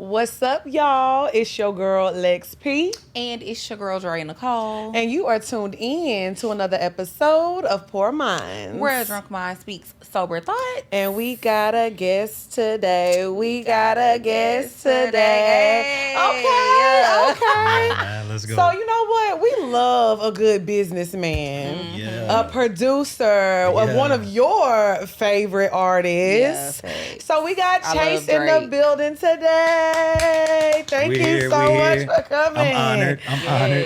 What's up, y'all? It's your girl, Lex P. And it's your girl, Dre Nicole. And you are tuned in to another episode of Poor Minds, where a drunk mind speaks sober thought. And we got a guest today. Okay. Man, let's go. So, you know what? We love a good businessman. Yeah. A producer of one of your favorite artists. Yeah, so we got Chase in the building today. Thank you so much for coming. I'm honored.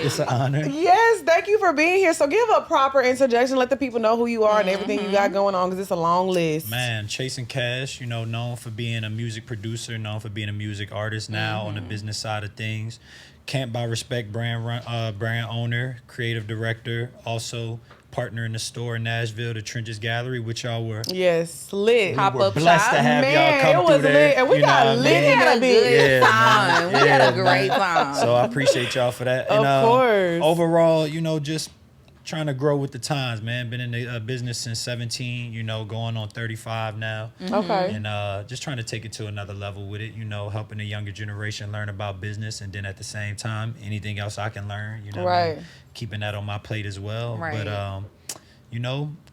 It's an honor. Yes, thank you for being here. So give a proper introduction. Let the people know who you are and everything you got going on, because it's a long list. Man, Chase and Cashe, known for being a music producer, known for being a music artist now on the business side of things. Can't Buy Respect brand owner, creative director, also partner in the store in Nashville, the Trenches Gallery, which y'all were. Yes, lit. We're blessed to have y'all come through there. Lit. And we got lit in that bitch. We had a great time. So I appreciate y'all for that. Of course. Overall, just trying to grow with the times, man. Been in the business since 17, going on 35 now. Okay. And just trying to take it to another level with it, helping the younger generation learn about business, and then at the same time, anything else I can learn, right. Keeping that on my plate as well. Right. But,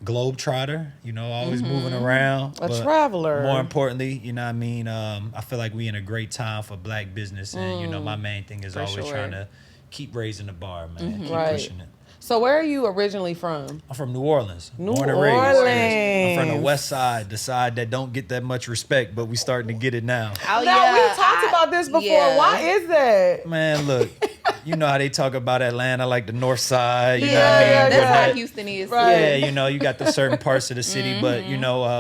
globetrotter, always moving around. A traveler. More importantly, I feel like we in a great time for black business. And, my main thing is always trying to keep raising the bar, man. Keep pushing it. So where are you originally from? I'm from New Orleans. Born and raised. I'm from the west side, the side that don't get that much respect, but we starting to get it now. Oh, we yeah. talked about this before. Yeah. Why is that? Man, look, you know how they talk about Atlanta, like the north side. You know Yeah, what I mean? that's But how Houston is. Right. Yeah, you got the certain parts of the city, but,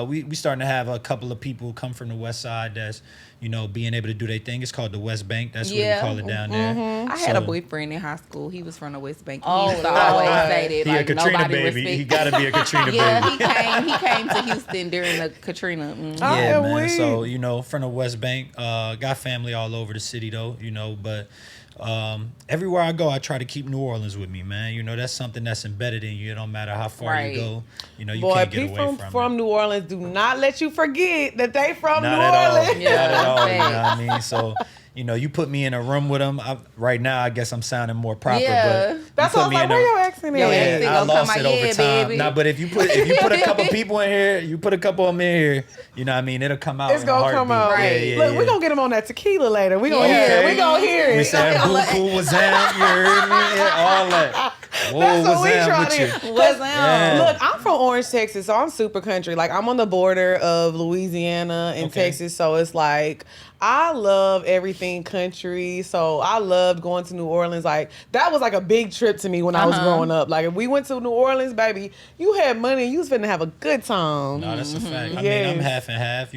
we starting to have a couple of people come from the west side that's, being able to do their thing. It's called the West Bank. That's what we call it down there. I had a boyfriend in high school. He was from the West Bank. He Oh, used to always say that, He like, a Katrina nobody baby. respect. He got to be a Katrina baby. Yeah, he came to Houston during the Katrina. Yeah, man. So, from the West Bank, got family all over the city, though, but everywhere I go, I try to keep New Orleans with me, man. That's something that's embedded in you. It don't matter how far you go. You can't get away from it. From New Orleans, do not let you forget that they from Not New at Orleans. all. Not at all. You know what I mean? So, you put me in a room with them. Right now, I guess I'm sounding more proper. Yeah. But That's what I was like, where your accent Your is? accent I gonna lost come it out, over yeah, time. baby. Nah, but if you put a couple people in here, you put a couple of them in here, you know what I mean? It'll come out. It's in a gonna come heartbeat. out. Right. Look, we're gonna get him on that tequila later. We're gonna hear it. Okay. We're gonna hear it. We said Buku was down, you heard me? Yeah, all that. Whoa, That's what was we down trying with to you? What's Yeah. Look, I'm from Orange, Texas, so I'm super country. Like, I'm on the border of Louisiana and Okay. Texas, so it's like I love everything country. So I loved going to New Orleans. Like, that was like a big trip to me when I was growing up. Like, if we went to New Orleans, baby, you had money, you was finna have a good time. No, that's a fact. I Yes. mean, I'm half and half.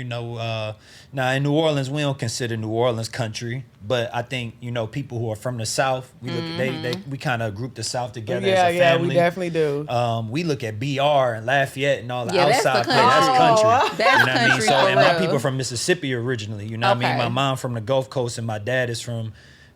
Now in New Orleans, we don't consider New Orleans country, but I think people who are from the South, we look we kind of group the South together as a family. We definitely do. We look at BR and Lafayette and all the Yeah, that's the outside place. country. That's country. That's you know what I mean? country So, for and my real. people from Mississippi originally. You know what I mean? Okay. My mom from the Gulf Coast, and my dad is from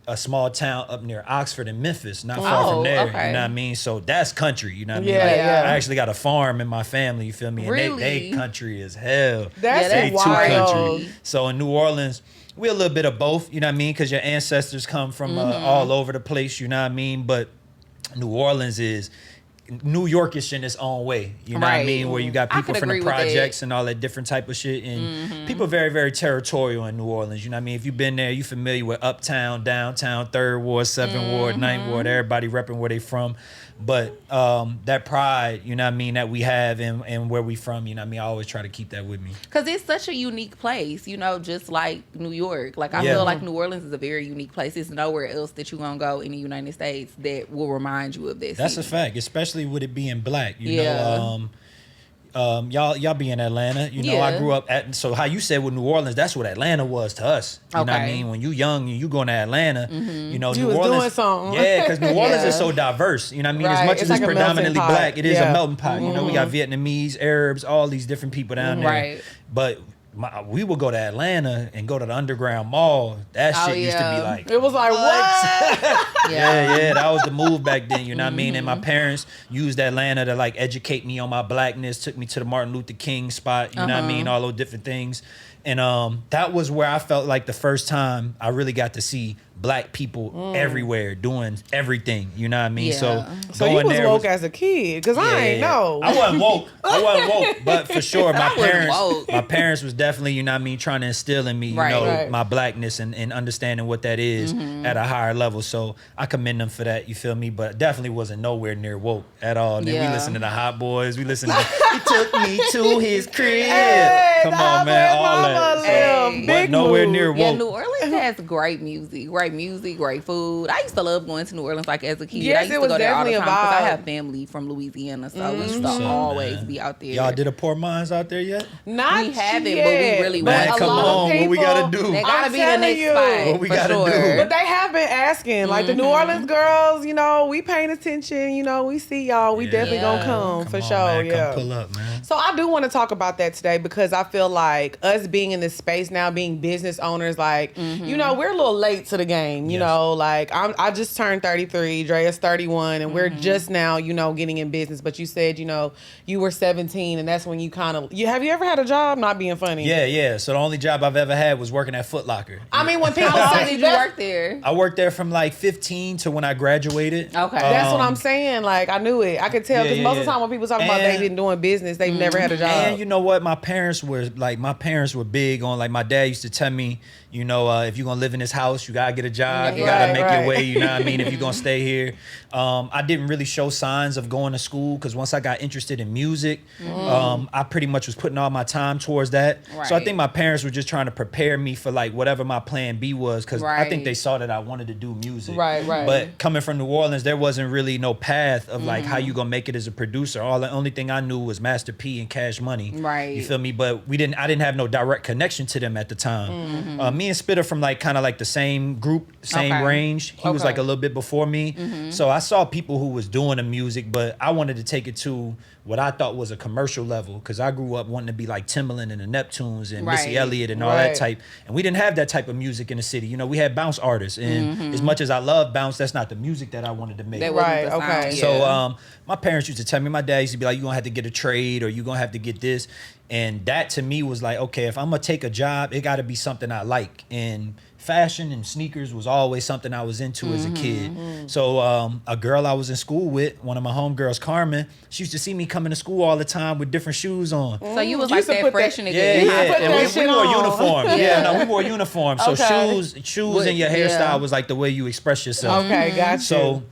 a small town up near Oxford and Memphis, not far from there. okay. You know what I mean? So that's country. You know what I mean? Yeah, Like, yeah. I actually got a farm in my family. You feel me? And Really? they country as hell. That's They too wild. country. So in New Orleans, we're a little bit of both. You know what I mean? Because your ancestors come from all over the place. You know what I mean? But New Orleans is New Yorkish in its own way, you know what I Right. mean? Where you got I people could from the agree with projects and all that different type of shit, and people very, very territorial in New Orleans. You know what I mean? If you've been there, you familiar with Uptown, Downtown, Third Ward, Seventh Ward, Ninth Ward. Everybody repping where they from, but that pride, you know what I mean, that we have and where we from. You know what I mean? I always try to keep that with me. Because it's such a unique place, just like New York. Like, I Yeah. feel like New Orleans is a very unique place. There's nowhere else that you're going to go in the United States that will remind you of this. That's a fact, especially with it being black. You Yeah. know, y'all be in Atlanta. You know, Yeah. I grew up so how you said with New Orleans, that's what Atlanta was to us. You know what I Okay. mean? When you young and you going to Atlanta, you know, You New was Orleans. doing something. Yeah, because New Orleans Yeah. is so diverse. You know what I mean? As Right. much It's as like it's a melting predominantly pot. black, it is Yeah. a melting pot. You know, we got Vietnamese, Arabs, all these different people down there. Right. But we would go to Atlanta and go to the Underground Mall. That shit used to be yeah. like, It was like, what? yeah, that was the move back then, you know what I mean? And my parents used Atlanta to like educate me on my blackness, took me to the Martin Luther King spot, you know what I mean? All those different things. And that was where I felt like the first time I really got to see Black people everywhere doing everything. You know what I mean? Yeah. So you was woke as a kid, because I ain't know. I wasn't woke. But for sure, I wasn't woke. my parents was definitely, you know what I mean, trying to instill in me, my Blackness and understanding what that is at a higher level. So I commend them for that. You feel me? But definitely wasn't nowhere near woke at all. And then we listened to the Hot Boys. We listened to He Took Me to His Crib. Come on, man, all that. So, but nowhere near woke. Yeah, New Orleans has great music, great food. I used to love going to New Orleans like as a kid. Yes, I used it to was go there all the definitely time a because I vibe. have family from Louisiana, so we used to always be out there. Y'all did a Poor Minds out there yet? Not We haven't, yet, but we really Man, want. come A lot on, of what we gotta do? They gotta I'm be the next telling you. spot. What we for gotta sure. do? But they have been asking, like the New Orleans girls, you know, we paying attention, you know, we see y'all, we definitely gonna come for on, sure. man, Yeah. come pull up, man. So I do want to talk about that today because I feel like us being in this space now, being business owners, like, you know, we're a little late to the game, you know, like I just turned 33, Drea's 31, and we're just now, you know, getting in business. But you said, you know, you were 17 and that's when you kind of, have you ever had a job? Not being funny. Yeah. So the only job I've ever had was working at Foot Locker. I mean, when people How long say did you work there? I worked there from like 15 to when I graduated. Okay. that's what I'm saying. Like, I knew it. I could tell because most of the time when people talk about they been doing business, they've never had a job. And you know what? My parents were big on, like, my dad used to tell me, you know, if you're going to live in this house, you got to get a job. You got to make your way, you know what I mean, if you're going to stay here. I didn't really show signs of going to school because once I got interested in music, I pretty much was putting all my time towards that. Right. So I think my parents were just trying to prepare me for, like, whatever my plan B was because I think they saw that I wanted to do music. Right. But coming from New Orleans, there wasn't really no path of, like, how you going to make it as a producer. The only thing I knew was Master P and Cash Money. Right. You feel me? But I didn't have no direct connection to them at the time. Me and Spitter from, like, kind of like the same group, same range. He was like a little bit before me. So I saw people who was doing the music, but I wanted to take it to what I thought was a commercial level because I grew up wanting to be like Timbaland and the Neptunes and Missy Elliott and all that type. And we didn't have that type of music in the city. You know, we had bounce artists. And as much as I love bounce, that's not the music that I wanted to make. So my parents used to tell me, my dad used to be like, you're going to have to get a trade or you're going to have to get this. And that to me was like, okay, if I'm going to take a job, it got to be something I like. And fashion and sneakers was always something I was into as a kid. So a girl I was in school with, one of my homegirls, Carmen, she used to see me coming to school all the time with different shoes on. So you was like that freshman again. And we wore uniforms. We wore uniforms. So shoes and your hairstyle was like the way you express yourself. Okay, gotcha. So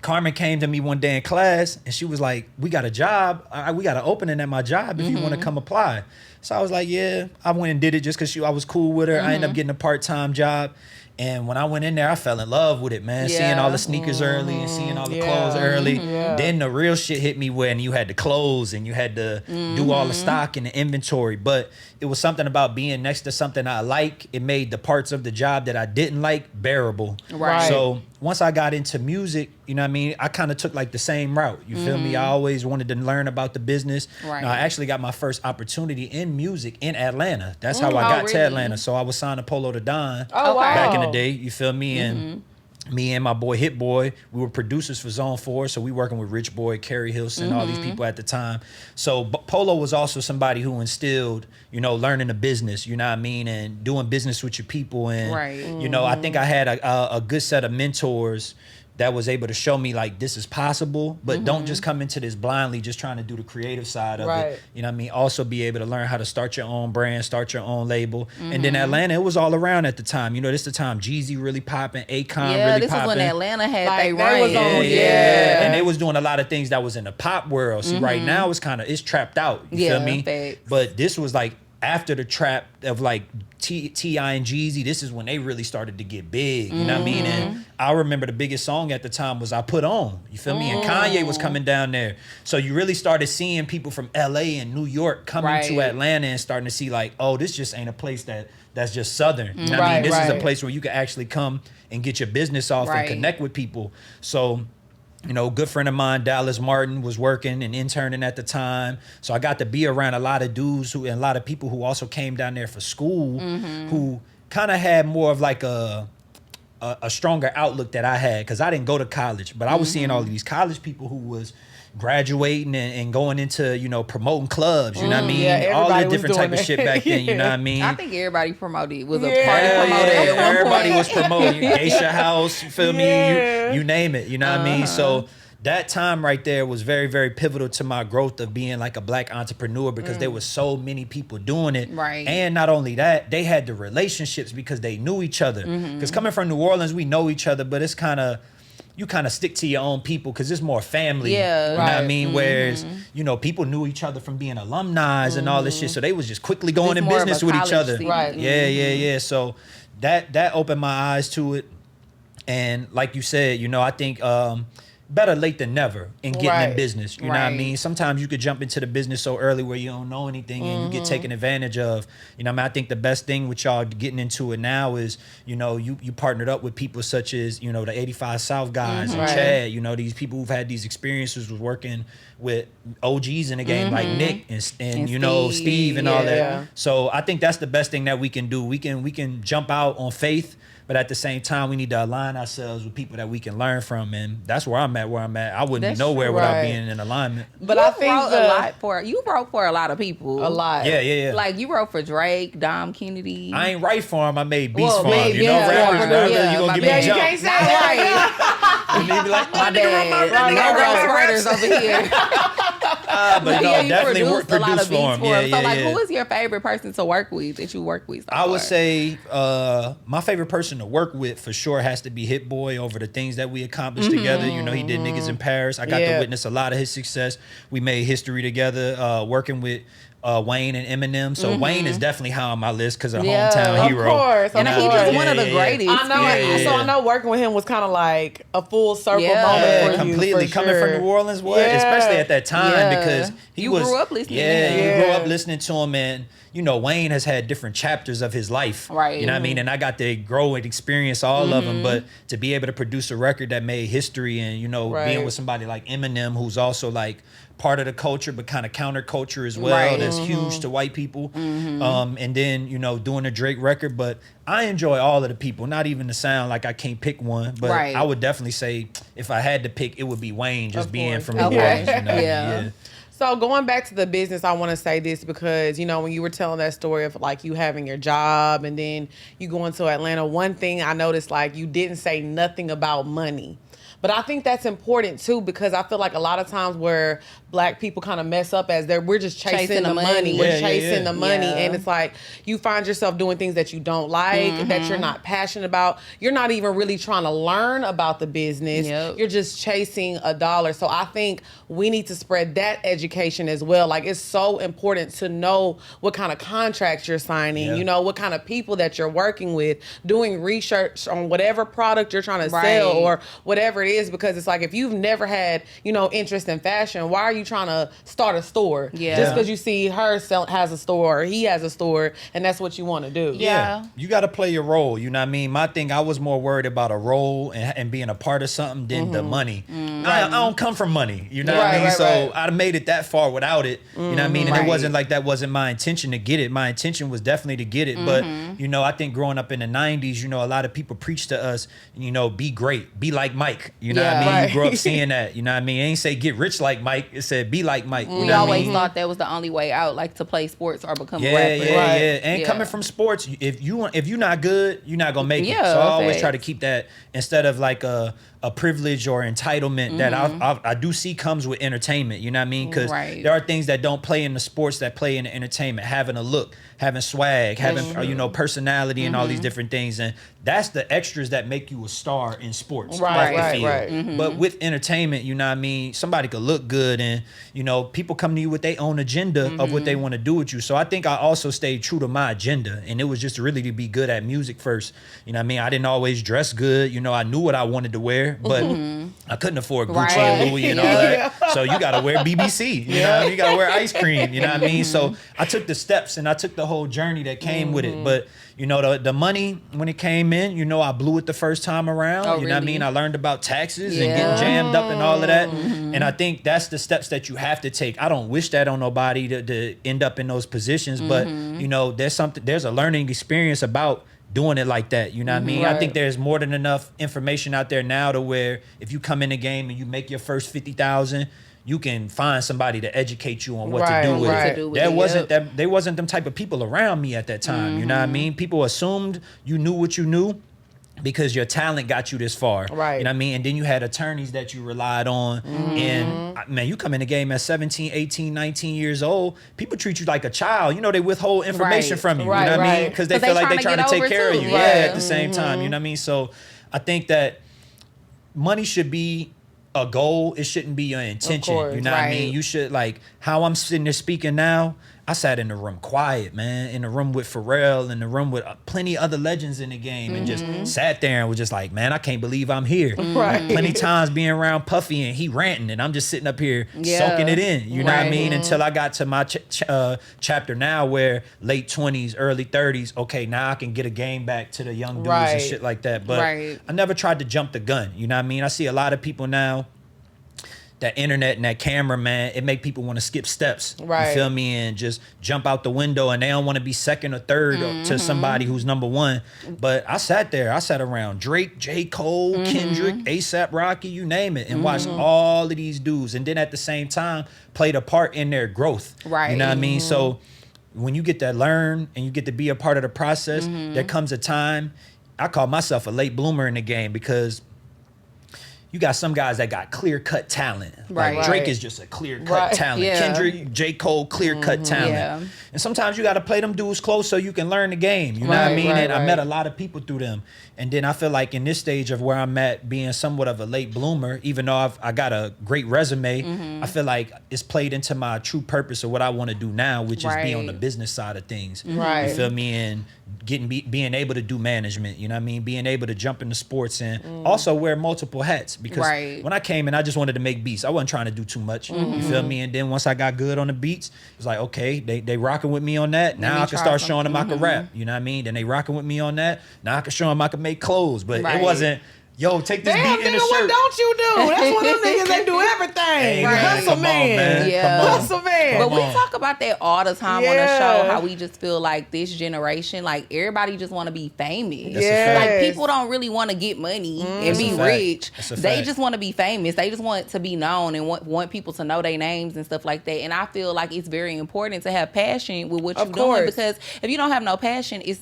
Carmen came to me one day in class and she was like, we got a job. We got an opening at my job if you want to come apply. So I was like, yeah. I went and did it just because I was cool with her. I ended up getting a part-time job. And when I went in there, I fell in love with it, man. Seeing all the sneakers early and seeing all the clothes early. Then the real shit hit me when you had the clothes and you had to do all the stock and the inventory. But it was something about being next to something I like. It made the parts of the job that I didn't like bearable. Right. So once I got into music, you know what I mean, I kind of took like the same route. You feel me? I always wanted to learn about the business. Right. Now, I actually got my first opportunity in music in Atlanta. That's how I got to Atlanta. So I was signed to Polo the Don back in the day. You feel me? And me and my boy Hit Boy, we were producers for Zone 4. So we working with Rich Boy, Kerry Hilson, all these people at the time. So Polo was also somebody who instilled, you know, learning the business, you know what I mean? And doing business with your people. And, you know, I think I had a good set of mentors that was able to show me like this is possible, but don't just come into this blindly just trying to do the creative side of it. You know what I mean? Also be able to learn how to start your own brand, start your own label. And then Atlanta, it was all around at the time. You know, this the time Jeezy really popping, Akon really popping. Yeah, this is when Atlanta had like, they run. And they was doing a lot of things that was in the pop world. See, right now it's trapped out. You feel me? Facts. But this was like after the trap of like T.I. and Jeezy, this is when they really started to get big. You know what I mean? And I remember the biggest song at the time was I Put On. You feel me? And Kanye was coming down there. So you really started seeing people from L.A. and New York coming to Atlanta and starting to see like, oh, this just ain't a place that's just Southern. You know what I mean? This is a place where you can actually come and get your business off and connect with people. So, you know, a good friend of mine, Dallas Martin, was working and interning at the time. So I got to be around a lot of dudes and a lot of people who also came down there for school who kind of had more of like a stronger outlook that I had because I didn't go to college. But I was seeing all of these college people who was, graduating and going into, you know, promoting clubs, you know what I mean? Yeah, all the everybody was different type doing of shit that. back then, you know what I mean? I think everybody promoted was a Yeah. party promoter at one Everybody point. was promoting Geisha House, you feel Yeah. me? You name it, you know what I mean? So that time right there was very, very pivotal to my growth of being like a black entrepreneur because there was so many people doing it. Right. And not only that, they had the relationships because they knew each other. Because coming from New Orleans, we know each other, but it's kind of, you kind of stick to your own people because it's more family. Yeah. You know what I Right. mean? Whereas, you know, people knew each other from being alumni and all this shit. So they was just quickly going It's in more of business a with each college other. city. Right. Yeah. So that opened my eyes to it. And like you said, you know, I think better late than never in getting in Right. business. You know what I Right. mean? Sometimes you could jump into the business so early where you don't know anything and you get taken advantage of. You know what I mean? I think the best thing with y'all getting into it now is, you know, you partnered up with people such as, you know, the 85 South guys and Right. Chad, you know, these people who've had these experiences with working with OGs in the game like Nick and you know, Steve, Steve and all yeah. that. So I think that's the best thing that we can do. We can jump out on faith, but at the same time, we need to align ourselves with people that we can learn from, and that's where I'm at. I wouldn't That's be nowhere true. without Right. being in alignment. But You I think wrote a lot for a lot of people. a lot. Yeah. Like you wrote for Drake, Dom Kennedy. I ain't write for him. I made beats Well, for him. maybe, You know, yeah, rappers, yeah, rappers, yeah, you gonna my give me bad. a You jump. can't say Not that. right. And they be like, My bad. Right, No right, ghostwriters over here. but no, Yeah, you definitely produced a lot produce of beats for him. for Yeah, him. So, like, yeah. who is your favorite person to work with that you work with? So I would far? say my favorite person to work with for sure has to be Hit Boy over the things that we accomplished together. You know, he did Niggas in Paris. I got to Yeah. witness a lot of his success. We made history together working with Wayne and Eminem. So Wayne is definitely high on my list because of Yeah. hometown Of hero. course, And of he course. just one of the greatest. I know. Yeah. So I know working with him was kind of like a full circle Yeah. moment Yeah, for you. completely. For Coming sure. from New Orleans, what? Yeah. Especially at that time Yeah. because he You was. grew up listening to Yeah, him. you grew Yeah. up listening to him, and you know Wayne has had different chapters of his life. Right. You know what I mean? And I got to grow and experience all of them. But to be able to produce a record that made history, and you know, being Right. with somebody like Eminem, who's also like part of the culture, but kind of counterculture as well. Right. That's huge to white people. And then you know, doing a Drake record, but I enjoy all of the people. Not even to sound like I can't pick one, but Right. I would definitely say if I had to pick, it would be Wayne, just Of being course. from New Okay. Orleans. You know? Yeah. So going back to the business, I want to say this because, you know, when you were telling that story of like you having your job and then you going to Atlanta, one thing I noticed, like you didn't say nothing about money. But I think that's important too because I feel like a lot of times where black people kind of mess up as we're just chasing the money. We're Yeah, chasing the money. Yeah. And it's like you find yourself doing things that you don't like, that you're not passionate about. You're not even really trying to learn about the business. Yep. You're just chasing a dollar. So I think we need to spread that education as well. Like it's so important to know what kind of contracts you're signing, Yeah. you know, what kind of people that you're working with, doing research on whatever product you're trying to Right. sell or whatever it is, because it's like if you've never had, you know, interest in fashion, why are you trying to start a store? Yeah. Just because you see her has a store or he has a store and that's what you want to do. Yeah. You got to play your role. You know what I mean? My thing, I was more worried about a role and being a part of something than the money. I don't come from money. You know what I Right, mean? right, So right. I made it that far without it. You know what I mean? And Right. it wasn't like that wasn't my intention to get it. My intention was definitely to get it. But, you know, I think growing up in the 90s, you know, a lot of people preach to us, you know, be great, be like Mike. You know what I Yeah. mean? Right. You grew up seeing that. You know what I mean? It ain't say get rich like Mike. It said be like Mike. You We know what I always mean? thought that was the only way out, like to play sports or become a Yeah, rapper. yeah, Right. yeah. And Yeah. coming from sports, if you're not good, you're not gonna make it. Yeah, So I always facts. try to keep that instead of like a privilege or entitlement that I do see comes with entertainment. You know what I mean? Because Right. there are things that don't play in the sports that play in the entertainment. Having a look, having swag, having you know, personality, and all these different things, and that's the extras that make you a star in sports. Right, off the right, field. right. But with entertainment, you know what I mean, somebody could look good and, you know, people come to you with their own agenda of what they want to do with you. So I think I also stayed true to my agenda, and it was just really to be good at music first. You know what I mean? I didn't always dress good. You know, I knew what I wanted to wear, but I couldn't afford Gucci Right. and Louis and all that. So you got to wear BBC. You know what I mean? You got to wear ice cream. You know what I mean? So I took the steps and I took the whole journey that came with it. But, you know, the money, when it came in, you know, I blew it the first time around. Oh, You know what I really? mean? I learned about taxes and Yeah. getting jammed up and all of that. And I think that's the steps that you have to take. I don't wish that on nobody to end up in those positions, but you know, there's a learning experience about doing it like that. You know what I mean? I Right. think there's more than enough information out there now to where if you come in the game and you make your first 50,000, you can find somebody to educate you on what Right, to do with right. it. There wasn't them type of people around me at that time. You know what I mean? People assumed you knew what you knew because your talent got you this far. Right. You know what I mean? And then you had attorneys that you relied on. And man, you come in the game at 17, 18, 19 years old, people treat you like a child. You know, they withhold information from you. Right, you know what I mean? right. Because they feel like they're trying to take care of you. Too. Yeah, Yeah. at the same time. You know what I mean? So I think that money should be a goal. It shouldn't be your intention. course, You know what I right. mean? You should, like, how I'm sitting there speaking now, I sat in the room quiet, man, in the room with Pharrell, in the room with plenty other legends in the game, and just sat there and was just like, man, I can't believe I'm here. Right. Plenty times being around Puffy and he ranting, and I'm just sitting up here Yeah. soaking it in. You know what I Right. mean? Until I got to my chapter now, where late 20s, early 30s. Okay, now I can get a game back to the young dudes and Right. shit like that. But Right. I never tried to jump the gun. You know what I mean? I see a lot of people now. That internet and that camera, man, it make people want to skip steps. Right. You feel me? And just jump out the window, and they don't want to be second or third to somebody who's number one. But I sat there. I sat around Drake, J. Cole, Kendrick, A$AP Rocky, you name it, and watched all of these dudes. And then at the same time, played a part in their growth. Right. You know what I mean? So when you get to learn and you get to be a part of the process, there comes a time. I call myself a late bloomer in the game because you got some guys that got clear-cut talent. Right. Like Drake Right. is just a clear-cut Right. talent. Yeah. Kendrick, J. Cole, clear-cut talent. Yeah. And sometimes you got to play them dudes close so you can learn the game. You know what I Right, mean? right, And I right. met a lot of people through them. And then I feel like in this stage of where I'm at, being somewhat of a late bloomer, even though I got a great resume, I feel like it's played into my true purpose of what I want to do now, which is be on the Right. business side of things. Right. You feel me? And being able to do management, you know what I mean? Being able to jump into sports and also wear multiple hats. Because Right. when I came in, I just wanted to make beats. I wasn't trying to do too much. You feel me? And then once I got good on the beats, it was like, okay, they rocking with me on that. Now me I can try start some. showing them I can rap. You know what I mean? Then they rocking with me on that. Now I can show them I can make clothes. But Right. it wasn't, yo, take this Damn, beat in nigga, the what shirt. don't you do? That's one of them niggas that do everything. Hey, Right. man, Hustle come on, man. man. Yeah. Come on. Hustle man. But Come we on. talk about that all the time on the Yeah. show, how we just feel like this generation, like everybody just want to be famous. That's a Yes. fact. Like people don't really want to get money and That's be a fact. rich. That's a They fact. just want to be famous. They just want to be known and want people to know their names and stuff like that. And I feel like it's very important to have passion with what you're Of doing, course. because if you don't have no passion, you're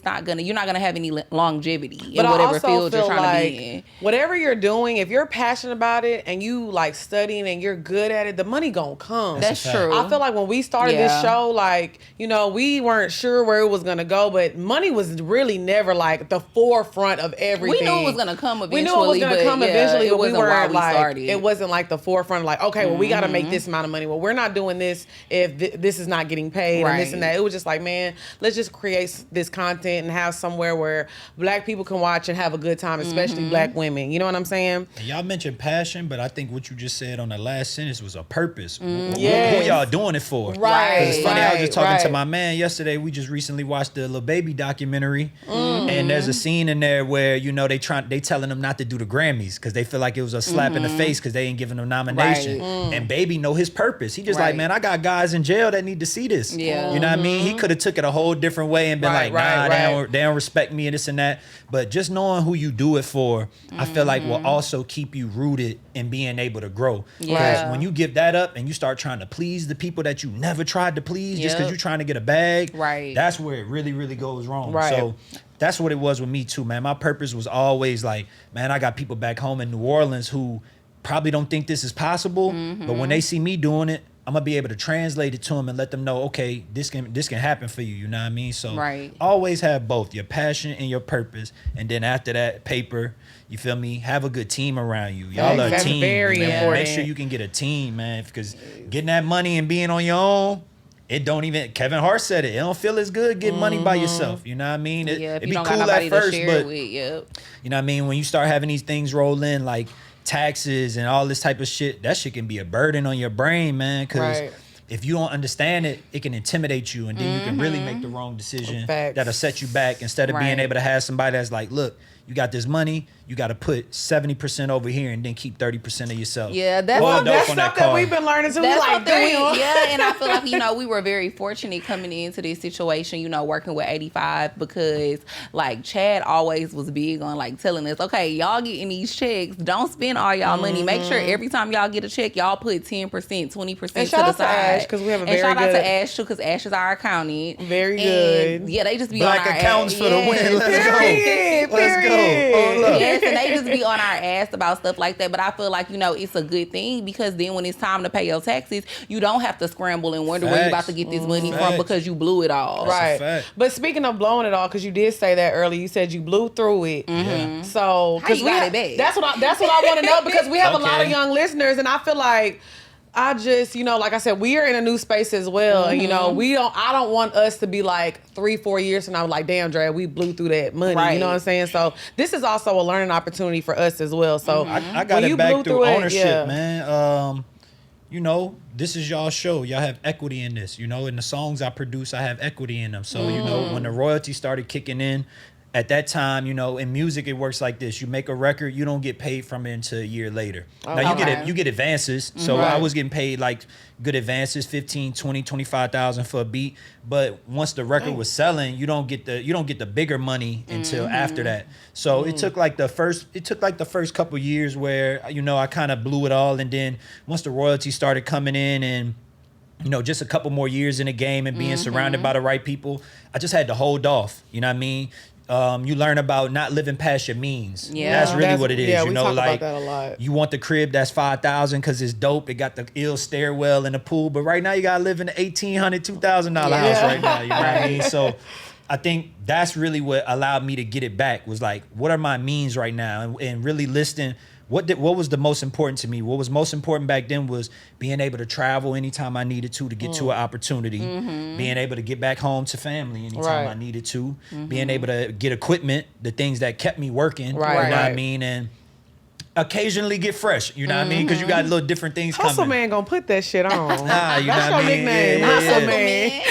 not gonna have any longevity But in whatever I also field you're feel trying like to be in. whatever you're doing, if you're passionate about it and you like studying and you're good at it, the money gonna come. That's a fact. true. I feel like when we started this Yeah. show, like, you know, we weren't sure where it was gonna go, but money was really never like the forefront of everything. We knew it was gonna come eventually. We knew it was gonna but come yeah, eventually, it but we wasn't why weren't we like started. it wasn't like the forefront of like, okay, well, we got to make this amount of money. Well, we're not doing this if this is not getting paid and this and Right. that. It was just like, man, let's just create this content and have somewhere where black people can watch and have a good time, especially black women. You know what I'm saying? And y'all mentioned passion, but I think what you just said on the last sentence was a purpose. Who Yes. y'all doing it for? Right. 'Cause it's funny, I was just talking to right. my man yesterday. We just recently watched the Lil Baby documentary, and there's a scene in there where, you know, they telling them not to do the Grammys because they feel like it was a slap in the face because they ain't giving them nomination. Right. And Baby know his purpose. He just like, Right. man, I got guys in jail that need to see this. Yeah. You know what I mean? He could have took it a whole different way and been Right, like, nah, right. they don't respect me and this and that. But just knowing who you do it for, I feel like will also keep you rooted in being able to grow. Yeah. Because when you give that up and you start trying to please the people that you never tried to please just because Yep. you're trying to get a bag, Right. that's where it really, really goes wrong. Right. So that's what it was with me too, man. My purpose was always like, man, I got people back home in New Orleans who probably don't think this is possible, but when they see me doing it, I'm gonna be able to translate it to them and let them know, okay, this can happen for you. You know what I mean? So Right. always have both your passion and your purpose, and then after that, paper. You feel me? Have a good team around you. Y'all are a That's team. very man. important. Make sure you can get a team, man, because getting that money and being on your own, it don't even. Kevin Hart said it. It don't feel as good getting money by yourself. You know what I mean? Yeah, if It'd you be don't cool got nobody at first, to share but it with, yep. you know what I mean? When you start having these things roll in, like taxes and all this type of shit, that shit can be a burden on your brain, man. Because Right. if you don't understand it, it can intimidate you, and then you can really make the wrong decision Facts. that'll set you back instead of being Right. able to have somebody that's like, look, you got this money, you got to put 70% over here and then keep 30% of yourself. Yeah, that's stuff that we've been learning too. That's like, damn. and I feel like, we were very fortunate coming into this situation, working with 85, because like Chad always was big on like telling us, okay, y'all getting these checks, don't spend all y'all money. Make sure every time y'all get a check, y'all put 10%, 20% to the side. Shout out to Ash, because we have a very good... And shout out to Ash too, because Ash is our accountant. Very good. Yeah, they just be Black on our accountants for the win. Let's go. Let's go. Yes, and they just be on our ass about stuff like that. But I feel like, it's a good thing, because then when it's time to pay your taxes, you don't have to scramble and wonder where you about to get this money from, because you blew it all. Right. But speaking of blowing it all, because you did say that earlier, you said you blew through it. Mm-hmm. So how you got it back? That's what I want to know, because we have a lot of young listeners, and I feel like I just, like I said, we are in a new space as well. And, I don't want us to be like 3-4 years from now, like, damn, Dre, we blew through that money. Right. You know what I'm saying? So this is also a learning opportunity for us as well. So I got it back through ownership, man. This is y'all show. Y'all have equity in this. In the songs I produce, I have equity in them. So, when the royalty started kicking in, at that time, in music, it works like this. You make a record, you don't get paid from it until a year later. Now, you get advances. So I was getting paid like good advances, 15, 20, 25,000 for a beat. But once the record was selling, you don't get the bigger money until after that. So it took like the first couple years where, I kind of blew it all. And then once the royalty started coming in and just a couple more years in the game and being surrounded by the right people, I just had to hold off. You know what I mean? You learn about not living past your means. Yeah, that's really what it is. Yeah, we talk about that a lot. You want the crib that's $5,000 because it's dope. It got the ill stairwell in the pool, but right now you gotta live in the $1,800, $2,000 house right now. You know what I mean? So I think that's really what allowed me to get it back. Was like, what are my means right now, and really listing. What was the most important to me? What was most important back then was being able to travel anytime I needed to get to an opportunity, being able to get back home to family anytime I needed to, being able to get equipment, the things that kept me working, you know what I mean? And occasionally get fresh, you know what I mean? Because you got little different things coming. Hustle Man gonna put that shit on. You know That's what your I mean? nickname, Hustle Man.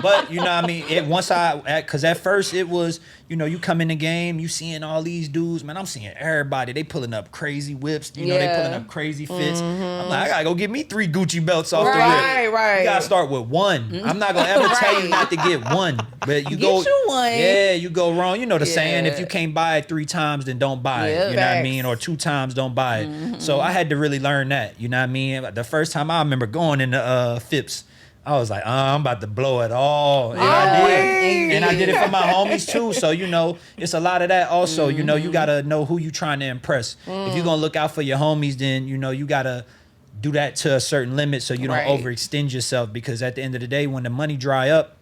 But you know what I mean? Because at first it was, you come in the game, you seeing all these dudes, man, I'm seeing everybody. They pulling up crazy whips, they pulling up crazy fits. I'm like, I gotta go get me 3 Gucci belts off the whip. Right. You gotta start with one. I'm not gonna ever tell you not to get one, but you get you one. Yeah, you go wrong. You know the saying, if you can't buy it 3 times, then don't buy it. You know what I mean? Or 2 times, don't buy it. So I had to really learn that. You know what I mean? The first time I remember going into Phipps, I was like, I'm about to blow it all. And I did. And I did it for my homies too. So, it's a lot of that also. You got to know who you trying to impress. If you're going to look out for your homies, then, you got to do that to a certain limit so you don't overextend yourself. Because at the end of the day, when the money dry up,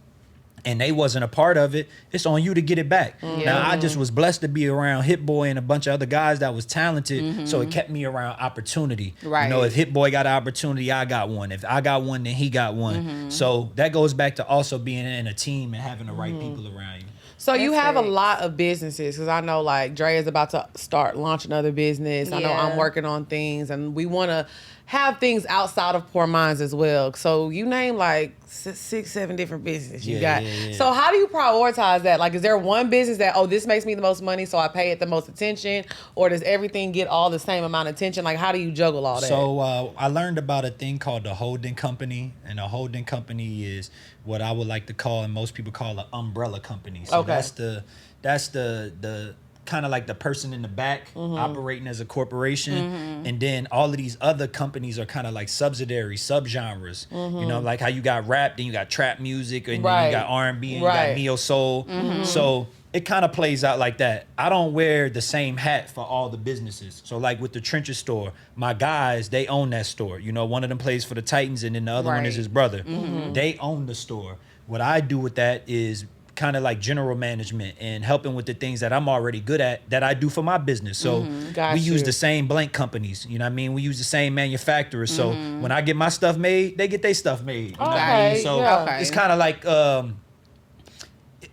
and they wasn't a part of it, it's on you to get it back. Now, I just was blessed to be around Hit Boy and a bunch of other guys that was talented, so it kept me around opportunity. If Hit Boy got an opportunity, I got one. If I got one, then he got one. So that goes back to also being in a team and having the right people around you. So you have a lot of businesses, because I know like Dre is about to start launching another business. I know I'm working on things, and we want to have things outside of Poor Minds as well. So you name like 6-7 different businesses you got. So how do you prioritize that? Like, is there one business that, this makes me the most money, so I pay it the most attention? Or does everything get all the same amount of attention? Like, how do you juggle all that? So I learned about a thing called the holding company. And a holding company is what I would like to call, and most people call, an umbrella company. So that's the kind of like the person in the back operating as a corporation, and then all of these other companies are kind of like subsidiary subgenres. Like how you got rap, then you got trap music, and then you got R&B, and you got neo soul. So it kind of plays out like that. I don't wear the same hat for all the businesses. So like with the Trenches store, my guys, they own that store. One of them plays for the Titans, and then the other one is his brother. They own the store. What I do with that is kind of like general management and helping with the things that I'm already good at that I do for my business. So we use the same blank companies, you know what I mean? We use the same manufacturers. So when I get my stuff made, they get their stuff made. You know what I mean? So it's kind of like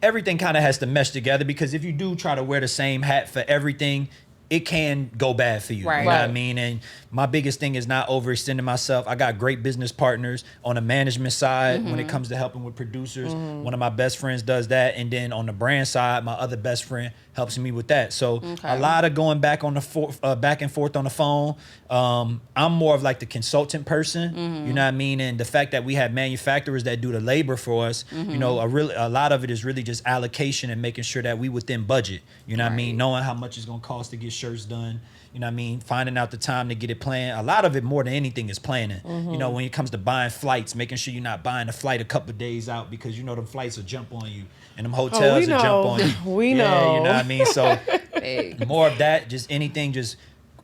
everything kind of has to mesh together, because if you do try to wear the same hat for everything, it can go bad for you. Right. You know what I Right. mean? And my biggest thing is not overextending myself. I got great business partners on the management side when it comes to helping with producers. One of my best friends does that. And then on the brand side, my other best friend helps me with that. So a lot of going back on the back and forth on the phone. I'm more of like the consultant person. You know what I mean? And the fact that we have manufacturers that do the labor for us, you know, a lot of it is really just allocation and making sure that we within budget. You know what I mean? Knowing how much it's gonna cost to get shirts done. You know what I mean? Finding out the time to get it planned. A lot of it more than anything is planning. You know, when it comes to buying flights, making sure you're not buying a flight a couple of days out because you know them flights will jump on you and them hotels will jump on you. We know. You know what I mean? So Hey. more of that, just anything, just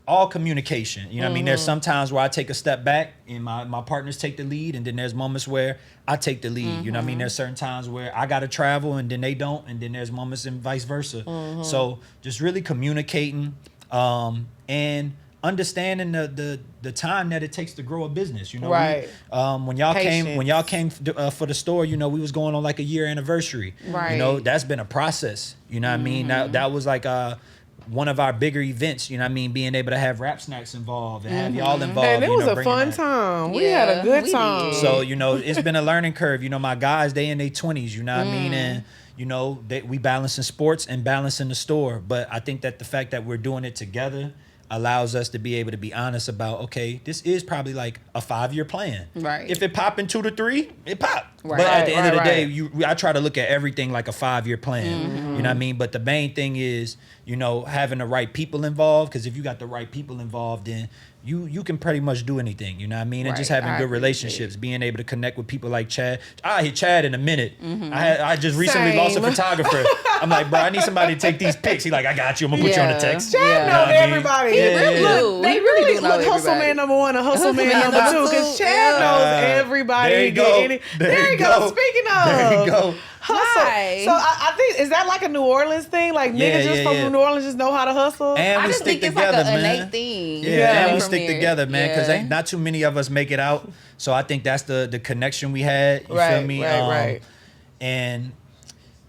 all communication. You know what I mean? There's some times where I take a step back and my partners take the lead, and then there's moments where I take the lead. You know what I mean? There's certain times where I gotta travel and then they don't, and then there's moments and vice versa. So just really communicating and understanding the time that it takes to grow a business. You know, Right. When y'all came for the store, you know, we was going on like a year anniversary. Right. You know, that's been a process. You know what I mean? That was like one of our bigger events, you know what I mean, being able to have rap snacks involved and have y'all involved. And it you was know, a bringing fun that. time. We had a good we time. did. So, you know, it's been a learning curve. You know, my guys, they in their 20s, you know what I mean? And, you know, we balancing sports and balancing the store. But I think that the fact that we're doing it together allows us to be able to be honest about, okay, this is probably like a 5-year plan. Right. If it pop in 2 to 3, it pop. Right. But at the end of the Right, day, I try to look at everything like a 5-year plan. You know what I mean? But the main thing is, you know, having the right people involved. Because if you got the right people involved, then you can pretty much do anything. You know what I mean? And just Right. having I good agree with relationships, being able to connect with people like Chad. I hit Chad in a minute. I just recently lost a Same. photographer. I'm like, bro, I need somebody to take these pics. He like, I got you. I'm gonna put you on the Yeah. text. Chad Yeah. know You know what I mean? everybody. He really do. They He really do know look hustle everybody. man number 1 and hustle man man number number 2 because two. Chad Yeah. knows everybody. There you He go. get there you go. Speaking of, There you go. hustle. Nice. So I think, is that like a New Orleans thing? Like Yeah, niggas just yeah, from yeah. New Orleans just know how to hustle? And I we just stick think it's together, like an man. innate thing. Yeah, and we from stick there. together, man, because Yeah. ain't not too many of us make it out. So I think that's the connection we had. You feel Right, me? right. And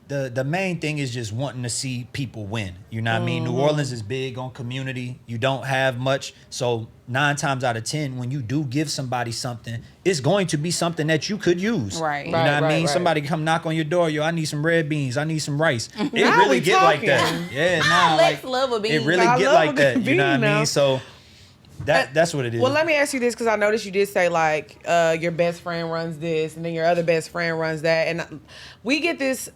the main thing is just wanting to see people win. You know what I mean? New Orleans is big on community. You don't have much. So 9 times out of 10, when you do give somebody something, it's going to be something that you could use. Right. You know Right, what I mean? right. Somebody come knock on your door, yo, I need some red beans. I need some rice. It Now really we get like talking. that. Yeah, nah, Lex like love a bean. it really I get love like a that. good You know what I bean now. mean? So that's what it is. Well, let me ask you this because I noticed you did say like your best friend runs this and then your other best friend runs that, and we get this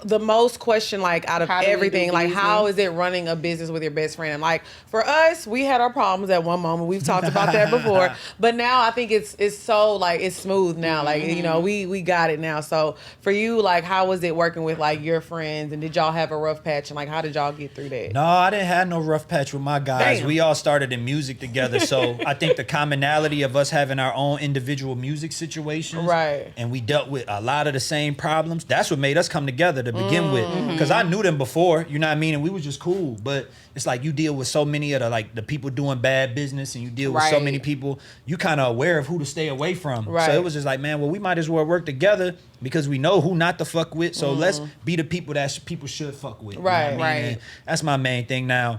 the most question like out of How do we do everything, like how business? is it running a business with your best friend? And like for us, we had our problems at one moment. We've talked about that before, but now I think it's so like it's smooth now. Like you know we got it now. So for you, like how was it working with like your friends, and did y'all have a rough patch, and like how did y'all get through that? No, I didn't have no rough patch with my guys. Damn. We all started in music together. So I think the commonality of us having our own individual music situations. Right. And we dealt with a lot of the same problems. That's what made us come together to begin with. Because I knew them before, you know what I mean? And we was just cool. But it's like you deal with so many of the people doing bad business, and you deal with so Right. many people, you kind of aware of who to stay away from. Right. So it was just like, man, well, we might as well work together because we know who not to fuck with. So let's be the people that people should fuck with. You know what I Right. mean? Right. And that's my main thing now.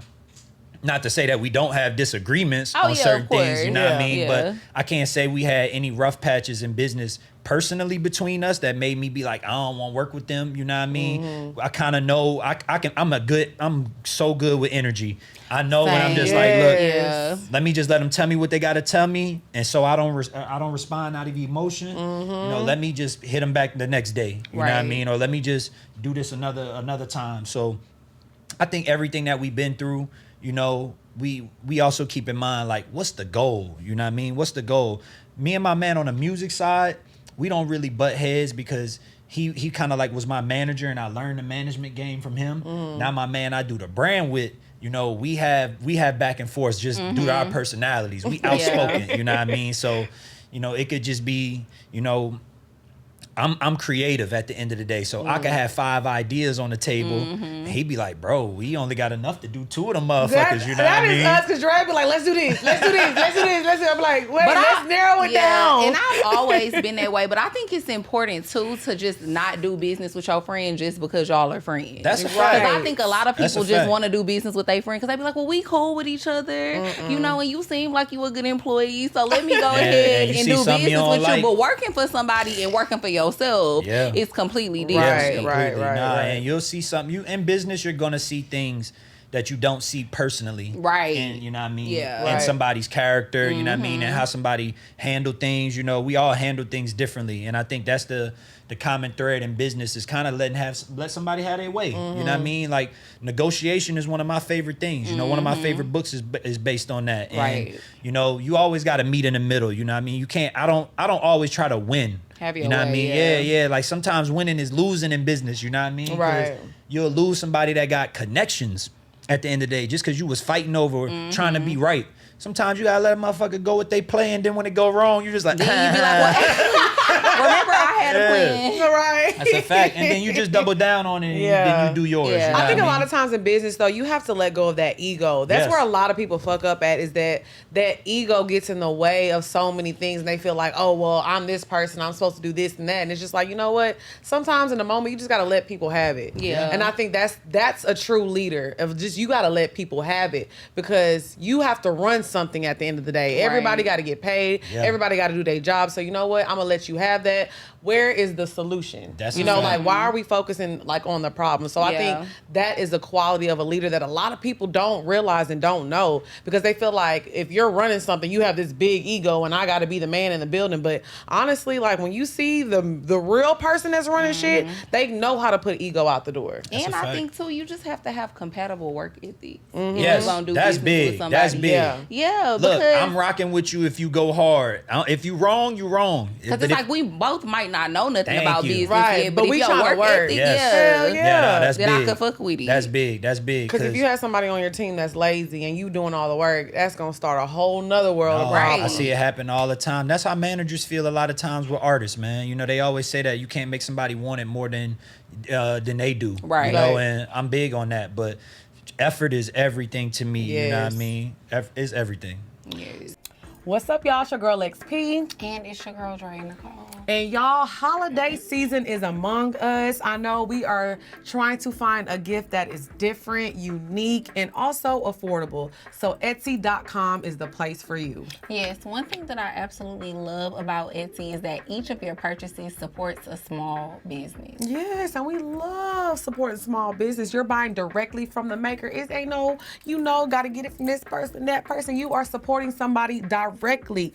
Not to say that we don't have disagreements Oh, on yeah, certain of things, course. you know what I Yeah. mean? Yeah. But I can't say we had any rough patches in business personally between us that made me be like, I don't want to work with them, you know what I mean? I kind of know I'm so good with energy. I know when I'm Same. just like, look, Yeah. let me just let them tell me what they got to tell me, and so I don't respond out of emotion. You know, let me just hit them back the next day. You know what I Right. mean? Or let me just do this another time. So I think everything that we've been through, you know, we also keep in mind like, what's the goal? You know what I mean? What's the goal? Me and my man on the music side, we don't really butt heads because he kind of like was my manager, and I learned the management game from him. Now my man I do the brand with, you know, we have back and forth just due to our personalities. We outspoken, you know what I mean? So, you know, it could just be, you know, I'm creative at the end of the day, so I could have 5 ideas on the table. And he'd be like, "Bro, we only got enough to do 2 of them motherfuckers." You know what I mean? That is us, because Dre be like, "Let's do this, let's do this, let's do this, let's do." I'm like, "Wait, let's narrow it down." And I've always been that way, but I think it's important too to just not do business with your friend just because y'all are friends. That's a fact. Because I think a lot of people just fact. want to do business with their friend because they be like, "Well, we cool with each other, you know, and you seem like you a good employee, so let me go ahead and do business with you." But working for somebody and working for yourself. Yeah. It's completely different. Right. And you'll see something. You in business, you're gonna see things that you don't see personally. Right. And you know what I mean? Yeah. And somebody's character, you know what I mean? And how somebody handle things. You know, we all handle things differently. And I think that's the common thread in business is kind of let somebody have their way. You know what I mean? Like negotiation is one of my favorite things. You know, one of my favorite books is based on that. And, Right. you know, you always got to meet in the middle. You know what I mean? You can't, I don't always try to win. Have your you know what I way, mean? Yeah. Like sometimes winning is losing in business. You know what I mean? 'Cause Right. you'll lose somebody that got connections at the end of the day just because you was fighting over trying to be right. Sometimes you gotta let a motherfucker go with they play, and then when it go wrong, you just like, Then you be like, "Well, actually, remember I had a plan." Right. that's a fact. And then you just double down on it, and then you do yours. Yeah. You know I think what a lot of times in business, though, you have to let go of that ego. That's Yes. where a lot of people fuck up at, is that ego gets in the way of so many things. And they feel like, "Oh, well, I'm this person. I'm supposed to do this and that." And it's just like, you know what? Sometimes in the moment, you just got to let people have it. Yeah. And I think that's a true leader. Of just, you got to let people have it, because you have to run something at the end of the day. Right. Everybody got to get paid. Yeah. Everybody got to do their job. So you know what? I'm going to let you have that. Where is the solution? That's you a know, fact. like, why are we focusing like on the problem? So I Yeah. think that is the quality of a leader that a lot of people don't realize and don't know, because they feel like if you're running something, you have this big ego and I got to be the man in the building. But honestly, like when you see the real person that's running shit, they know how to put ego out the door. And a I fact. think too, you just have to have compatible work ethics. Yes, You gonna do that's business big. with somebody. That's big. Yeah. Yeah, Look, because I'm rocking with you if you go hard. If you wrong, you wrong. because But it's if- like we both might not know nothing Thank about you. business Right, yet, but but we if your tryna work work. ethic, Yes. Hell yeah, yeah. no, that's then I big. could fuck with it. That's big. That's big. Because if you have somebody on your team that's lazy and you doing all the work, that's going to start a whole nother world of Oh, Right. problems. I see it happen all the time. That's how managers feel a lot of times with artists, man. You know, they always say that you can't make somebody want it more than they do. Right. You know, Right. and I'm big on that. But effort is everything to me. You know what I Yes. mean? It's everything. Yes. What's up, y'all? It's your girl XP. And it's your girl Dre Nicole. And y'all, holiday season is among us. I know we are trying to find a gift that is different, unique, and also affordable. So Etsy.com is the place for you. Yes, one thing that I absolutely love about Etsy is that each of your purchases supports a small business. Yes, and we love supporting small business. You're buying directly from the maker. It ain't no, got to get it from this person, that person. You are supporting somebody directly.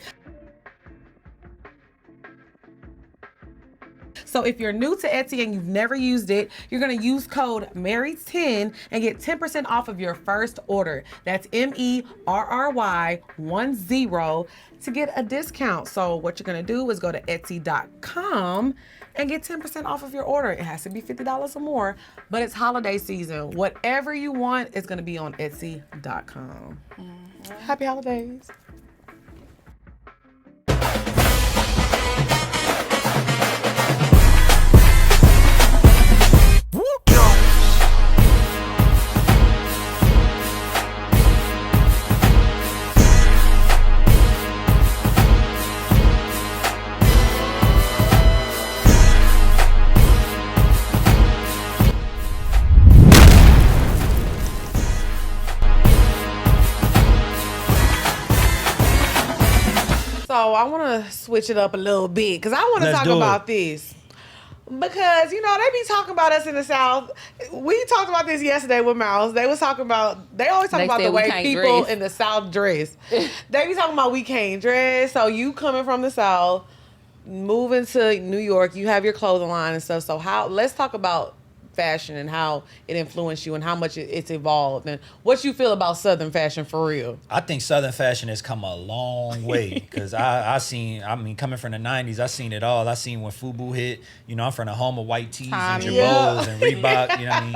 So if you're new to Etsy and you've never used it, you're going to use code MARY10 and get 10% off of your first order. That's MERRY10 to get a discount. So what you're going to do is go to Etsy.com and get 10% off of your order. It has to be $50 or more, but it's holiday season. Whatever you want is going to be on Etsy.com. Happy holidays. So I want to switch it up a little bit because I want to Let's talk do it. about this. Because, they be talking about us in the South. We talked about this yesterday with Mouse. They always talk about They the said we way can't people dress. in the South dress. They be talking about we can't dress. So you coming from the South, moving to New York, you have your clothing line and stuff. So let's talk about fashion and how it influenced you and how much it's evolved and what you feel about Southern fashion for real. I think Southern fashion has come a long way because coming from the 90s, I seen it all. I seen when FUBU hit, I'm from the home of white tees and Tommy. Jabos and Reebok, you know what I mean?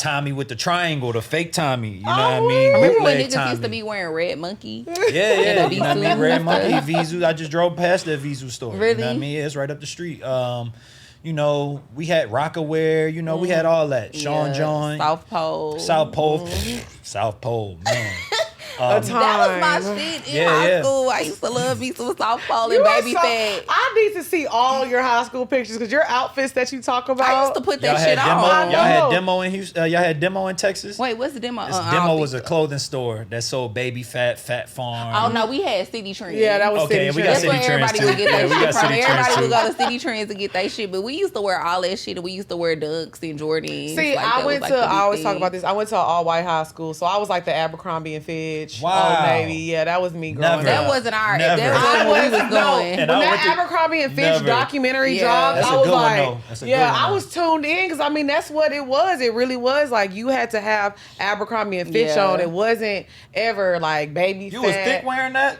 Tommy with the triangle, the fake Tommy. You know what I mean? Remember when Bootleg niggas Tommy. used to be wearing red monkey? Yeah. the You know what I mean? Visu Red and Monkey, stuff. Visu. I just drove past that Visu store. You Really? know what I mean? Yeah, it's right up the street. You know, we had Rockaware. You know, we had all that. Sean John. South Pole. South Pole. South Pole, man. A time. That was my shit in high school. I used to love me some South Pole and Baby Fat. I need to see all your high school pictures because your outfits that you talk about. I used to put that Y'all shit had demo. on. Y'all had demo in Houston. Y'all had demo in Texas. Wait, what's the demo? Demo was a clothing store that sold Baby Fat, Fat Farm. Oh no, we had City Trends. Yeah, that was Okay, City we got Trends. That's where City Trends everybody would too. get Yeah, their we shit got from. City Trends Everybody too. would go to City Trends to get their shit, but we used to wear all that shit, and we used to wear Dunks and Jordans. See, Like, I that went was, to. like, the big I always thing. talk about this. I went to an all-white high school, so I was like the Abercrombie and Fitch, Wow. Old Navy. Yeah, that was me growing Never. up. That wasn't our. Never. That I wasn't where we was no, going. And when I that went to- Abercrombie and Fitch Never. documentary Yeah. dropped, That's I a was good one, like, though. That's a good yeah, one, I though. was tuned in because I mean that's what it was. It really was like you had to have Abercrombie and Fitch Yeah. on. It wasn't ever like Baby You Fat. was thick wearing that?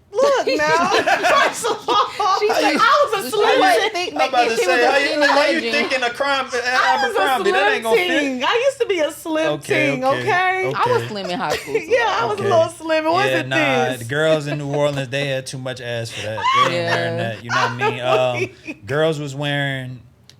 Look now, first of all, She said- I was a She slim. wasn't thick I'm back about then. to She was say, a how skinny you legend. thinking of crime I was a Abercrombie? That ain't slim gonna fit. ting. I used to be a slim Okay, ting. okay, Okay. okay. I was slim in high school. too. Yeah, I was a little slim. It wasn't The this. girls in New Orleans, they had too much ass for that. They ain't Yeah. wearing that. You know what I mean? Girls was wearing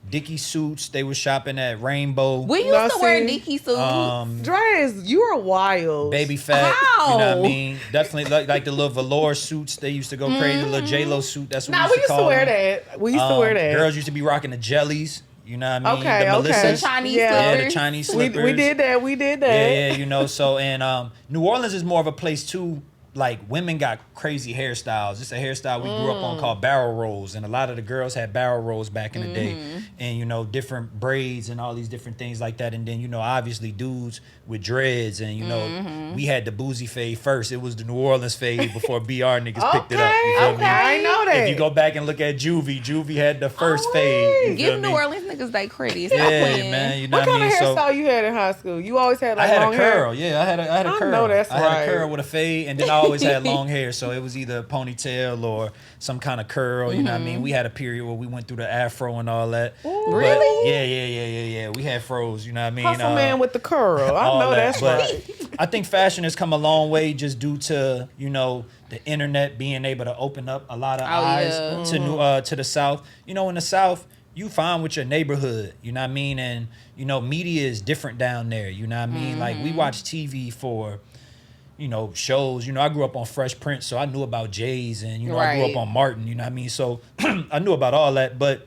Dickie suits. They was shopping at Rainbow. We used No, to wear see, Dickie suits. Dres, you are wild. Baby Fat. How? You know what I mean? Definitely like the little velour suits. They used to go crazy. The little J-Lo suit. That's what Nah, we we used used to to call wear them. that. We used to wear that. Girls used to be rocking the jellies. You know what I mean? Okay, the okay. Melissas. The Chinese Yeah. Yeah, the slippers. Chinese we slippers. did that. We did that. Yeah, you know, so and New Orleans is more of a place too. Like women got crazy hairstyles. It's a hairstyle we grew up on called barrel rolls, and a lot of the girls had barrel rolls back in the day, and you know different braids and all these different things like that. And then you know obviously dudes with dreads, and you know we had the boozy fade first. It was the New Orleans fade before BR niggas picked it up. You feel Okay, me? I know that. If you go back and look at Juvie had the first Oh, fade. You Give feel New me? Orleans niggas they credit. Stop Yeah, playing. man. You know What what I kind mean? of hairstyle you had in high school? You always had like I had long a curl. hair. Yeah, I had a I curl. know that's I had right. a curl with a fade, and then I always had long hair, so it was either a ponytail or some kind of curl. You know what I mean? We had a period where we went through the afro and all that. But Really? yeah. We had fros. You know what I mean? Hustle man with the curl. I all know that. that's But right. I think fashion has come a long way just due to you know the internet being able to open up a lot of eyes yeah. to the South. You know, in the South, you find with your neighborhood. You know what I mean? And you know, media is different down there. You know what I mean? Like we watch TV for. You know, shows, you know, I grew up on Fresh Prince, so I knew about Jay's and, you know, I grew Right. up on Martin, you know what I mean? So I knew about all that. But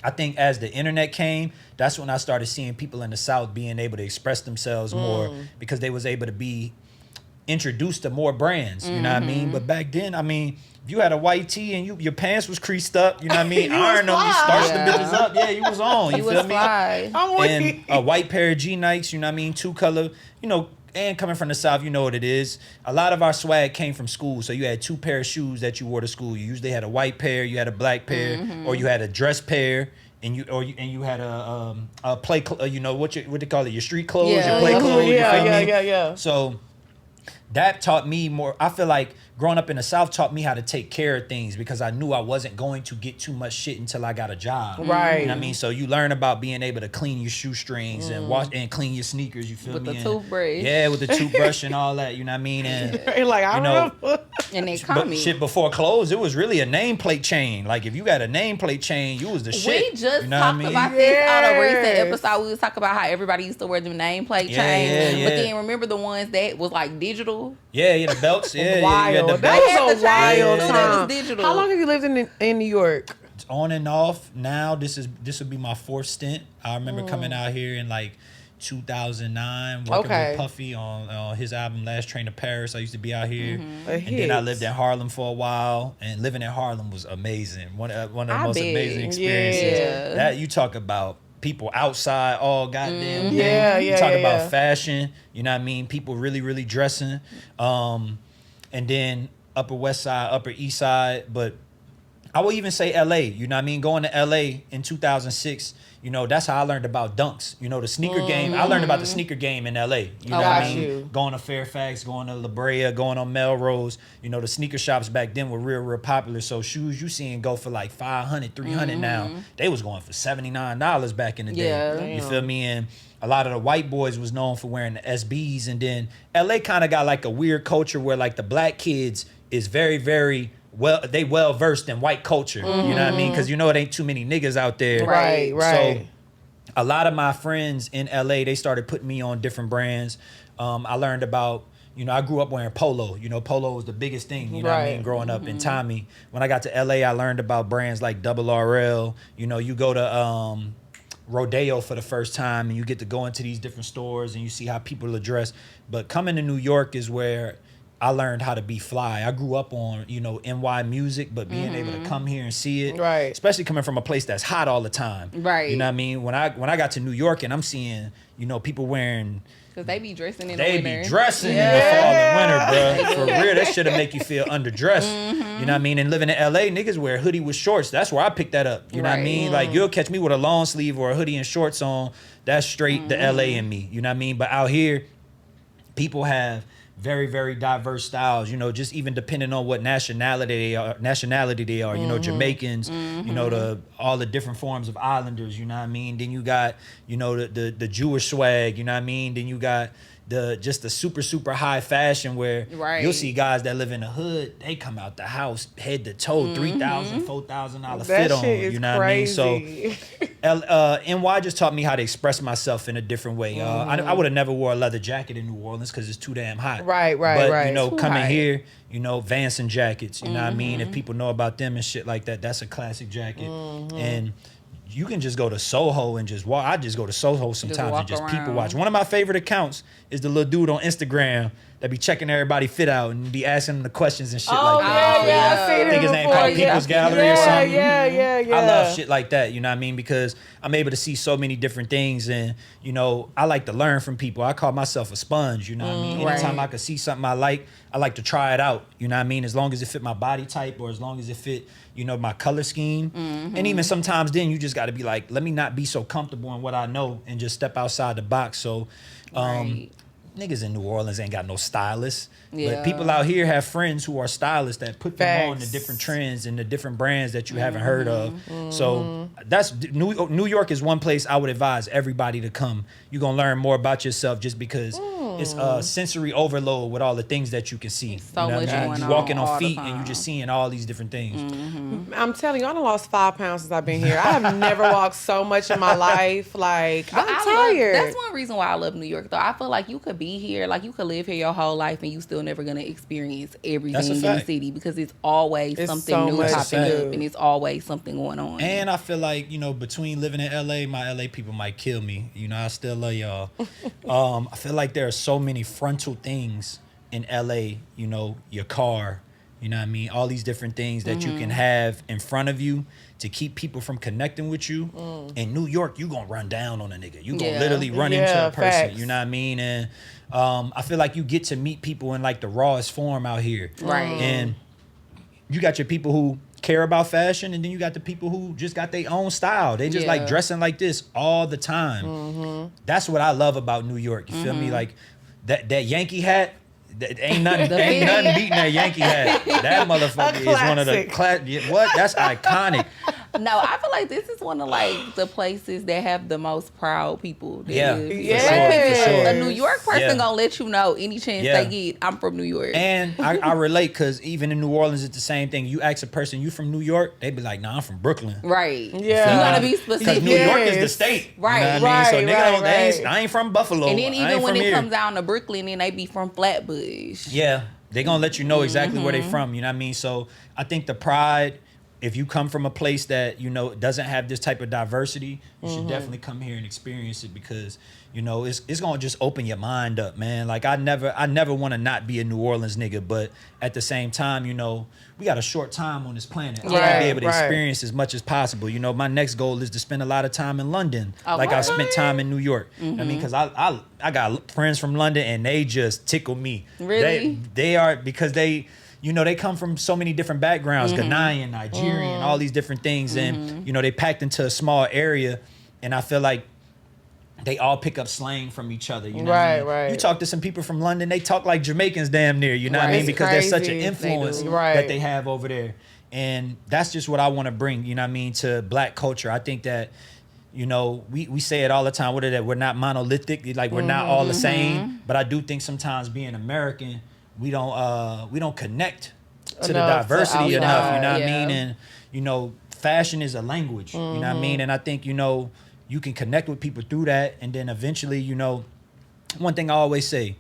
I think as the internet came, that's when I started seeing people in the South being able to express themselves more because they was able to be introduced to more brands, you know what I mean? But back then, I mean, if you had a white tee and your pants was creased up, you know what I mean? You was Iron them, you fly. starched Yeah. them bitches up. Yeah, you was on. You You feel was me? fly. I'm with And you. a white pair of G Nikes, you know what I mean, 2-color, you know, and coming from the South, you know what it is. A lot of our swag came from school, so you had 2 pair of shoes that you wore to school. You usually had a white pair, you had a black pair, or you had a dress pair, and you had a play, you know what they call it, your street clothes, Yeah. your play clothes. you feel me? Yeah. So that taught me more. I feel like growing up in the South taught me how to take care of things because I knew I wasn't going to get too much shit until I got a job. Right. You know what I mean? So you learn about being able to clean your shoestrings and wash and clean your sneakers, you feel With me? the And- toothbrush. Yeah, with the toothbrush and all that, you know what I mean? And Like I you know, remember. And they call but me. shit before clothes, it was really a nameplate chain. Like if you got a nameplate chain, you was the shit. We just you know talked what I mean? about this on a recent Yes. episode. We was talking about how everybody used to wear them nameplate Yeah, chains. yeah, But yeah. then remember the ones that was like digital? Yeah, the belts. Yeah, Wild. you had the That belts. had was the a wild chains too, that was time. digital. How long have you lived in New York? On and off. Now this would be my 4th stint. I remember coming out here in like 2009, working Okay. with Puffy on his album Last Train to Paris. I used to be out here, A and then I hit. lived in Harlem for a while. And living in Harlem was amazing. One of the I most bet. amazing experiences. Yeah. That you talk about people outside all goddamn day. Yeah, You yeah, talk yeah, about yeah. fashion. You know what I mean? People really, really dressing. And then Upper West Side, Upper East Side, but I will even say LA, you know what I mean? Going to LA in 2006, you know, that's how I learned about dunks. You know, the sneaker game. I learned about the sneaker game in LA. You know what I mean? Going to Fairfax, going to La Brea, going on Melrose. You know, the sneaker shops back then were real popular. So shoes you seeing go for like $500, $300 now. They was going for $79 back in the day. Yeah. You feel me? And a lot of the white boys was known for wearing the SBs. And then LA kind of got like a weird culture where like the black kids is very, very well versed in white culture. You know what I mean? Because you know it ain't too many niggas out there. Right. So a lot of my friends in LA, they started putting me on different brands. I learned about, you know, I grew up wearing polo. You know, polo was the biggest thing, you know what I mean, growing up in Tommy. When I got to LA, I learned about brands like Double RL. You know, you go to Rodeo for the first time and you get to go into these different stores and you see how people are dressed. But coming to New York is where I learned how to be fly. I grew up on, you know, NY music, but being able to come here and see it, especially coming from a place that's hot all the time. Right. You know what I mean? When I got to New York and I'm seeing, you know, people wearing, because they be dressing in the winter. They be dressing in the fall and winter, bro. For real, that shit'll make you feel underdressed. You know what I mean? And living in LA, niggas wear hoodie with shorts. That's where I picked that up. You know what I mean? Like, you'll catch me with a long sleeve or a hoodie and shorts on. That's straight the LA in me. You know what I mean? But out here, people have very, very diverse styles, you know, just even depending on what nationality they are, you know, Jamaicans, you know, all the different forms of islanders, you know what I mean? Then you got, you know, the Jewish swag, you know what I mean? Then you got the super high fashion where you'll see guys that live in the hood, they come out the house head to toe, $3,000, $4,000 fit on, you know crazy. What I mean? So NY just taught me how to express myself in a different way. I would have never wore a leather jacket in New Orleans because it's too damn hot. But, you know, coming here, you know, Vance and jackets, you know what I mean? If people know about them and shit like that, that's a classic jacket. And you can just go to Soho and just walk. I just go to Soho sometimes and just people watch. One of my favorite accounts is the little dude on Instagram that be checking everybody fit out and be asking them the questions and shit like that. Yeah, I think his name called People's Gallery or something. Yeah. I love shit like that, you know what I mean? Because I'm able to see so many different things and, you know, I like to learn from people. I call myself a sponge, you know what I mean? Anytime I can see something I like to try it out, you know what I mean? As long as it fit my body type or as long as it fit, you know, my color scheme. And even sometimes then you just got to be like, let me not be so comfortable in what I know and just step outside the box. So, niggas in New Orleans ain't got no stylists. But people out here have friends who are stylists that put them on the different trends and the different brands that you haven't heard of. So that's New York is one place I would advise everybody to come. You're going to learn more about yourself just because it's sensory overload with all the things that you can see. So you know much what I mean? going You on walking on all the feet and you just seeing all these different things. I'm telling you, I done lost 5 pounds since I've been here. I have never walked so much in my life. Like, I'm tired. That's one reason why I love New York, though. I feel like you could be here, like you could live here your whole life and you still never going to experience everything in the city because it's always something so new much popping up and it's always something going on. And I feel like, you know, between living in LA, my LA people might kill me. You know, I still love y'all. I feel like there are so many frontal things in LA, you know, your car, you know what I mean? All these different things that you can have in front of you to keep people from connecting with you. In New York, you gonna run down on a nigga. You gonna literally run into a person, facts. you know what I mean? And I feel like you get to meet people in like the rawest form out here. Right. And you got your people who care about fashion and then you got the people who just got their own style. They just like dressing like this all the time. That's what I love about New York. You feel me? Like that Yankee hat, ain't nothing beating that Yankee hat. That motherfucker is one of the that's iconic. No, I feel like this is one of like the places that have the most proud people. Yeah, Like, for sure. A New York person gonna let you know any chance they get. I'm from New York, and I relate because even in New Orleans, it's the same thing. You ask a person, you from New York? They be like, nah, I'm from Brooklyn. Right? Yeah, you gotta be specific. Because New York is the state, right? You know what I mean? So nigga right. I ain't from Buffalo. And then even when it here. comes down to Brooklyn, then they be from Flatbush. Yeah, they gonna let you know exactly where they from. You know what I mean? So I think the pride. If you come from a place that, you know, doesn't have this type of diversity, you should definitely come here and experience it because, you know, it's going to just open your mind up, man. Like, I never want to not be a New Orleans nigga, but at the same time, you know, we got a short time on this planet. I want to be able to experience as much as possible. You know, my next goal is to spend a lot of time in London, like I spent time in New York. I mean, because I got friends from London and they just tickle me. Really? They are, because they... you know, they come from so many different backgrounds, Ghanaian, Nigerian, all these different things. And, you know, they packed into a small area. And I feel like they all pick up slang from each other. You know what I mean? Right. You talk to some people from London, they talk like Jamaicans damn near, you know what I mean? It's Because there's such an crazy. influence Right. that they have over there. And that's just what I want to bring, you know what I mean, to black culture. I think that, you know, we say it all the time, that we're not monolithic, like we're not all the same. But I do think sometimes being American, we don't connect to the Enough to diversity enough, you know what I yeah. mean? And, you know, fashion is a language, you know what I mean? And I think, you know, you can connect with people through that. And then eventually, you know, one thing I always say,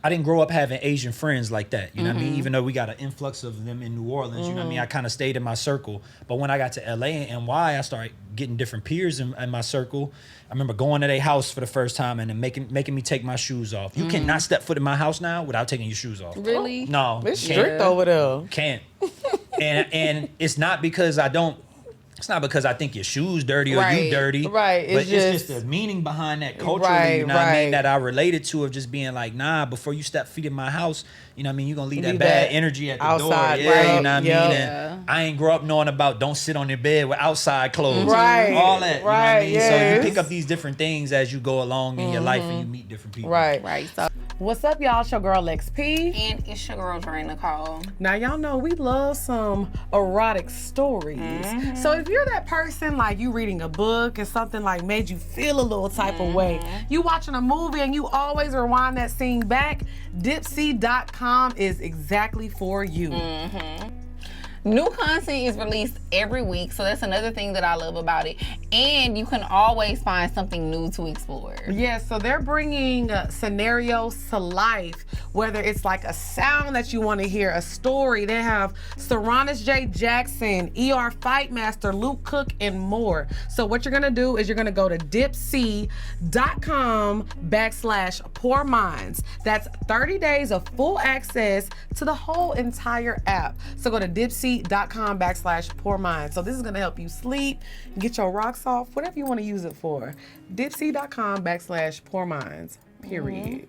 I didn't grow up having Asian friends like that. You know what I mean? Even though we got an influx of them in New Orleans, you know what I mean? I kind of stayed in my circle. But when I got to LA and NY, I started getting different peers in my circle. I remember going to their house for the first time and then making me take my shoes off. You cannot step foot in my house now without taking your shoes off. Really? No. It's can't. strict over there. Can't. And it's not because it's not because I think your shoes dirty or Right. you dirty. Right. But It's it's just just the meaning behind that culturally, Right, you know what I mean, right. that I related to, of just being like, nah, before you step feet in my house, you know what I mean, you're gonna leave that Leave bad that energy at the outside, door. Yeah, right. you know what I mean? Yep. And I ain't grow up knowing about don't sit on your bed with outside clothes. Right, All that. You know what I right, mean? So yes. you pick up these different things as you go along in your life and you meet different people. right. Right. So, What's up, y'all? It's your girl XP. and it's your girl, Dre Nicole. Now, y'all know we love some erotic stories. So if you're that person, like you reading a book and something like made you feel a little type of way, you watching a movie and you always rewind that scene back, Dipsea.com is exactly for you. New content is released every week, so that's another thing that I love about it. And you can always find something new to explore. Yeah, so they're bringing scenarios to life, whether it's like a sound that you want to hear, a story. They have Saronis J. Jackson, ER Fightmaster, Luke Cook, and more. So what you're going to do is you're going to go to dipsea.com/Poor Minds. That's 30 days of full access to the whole entire app. So go to dipsea.com/Poor Minds. So this is going to help you sleep, get your rocks off, whatever you want to use it for. Dipsea.com/Poor Minds. Period.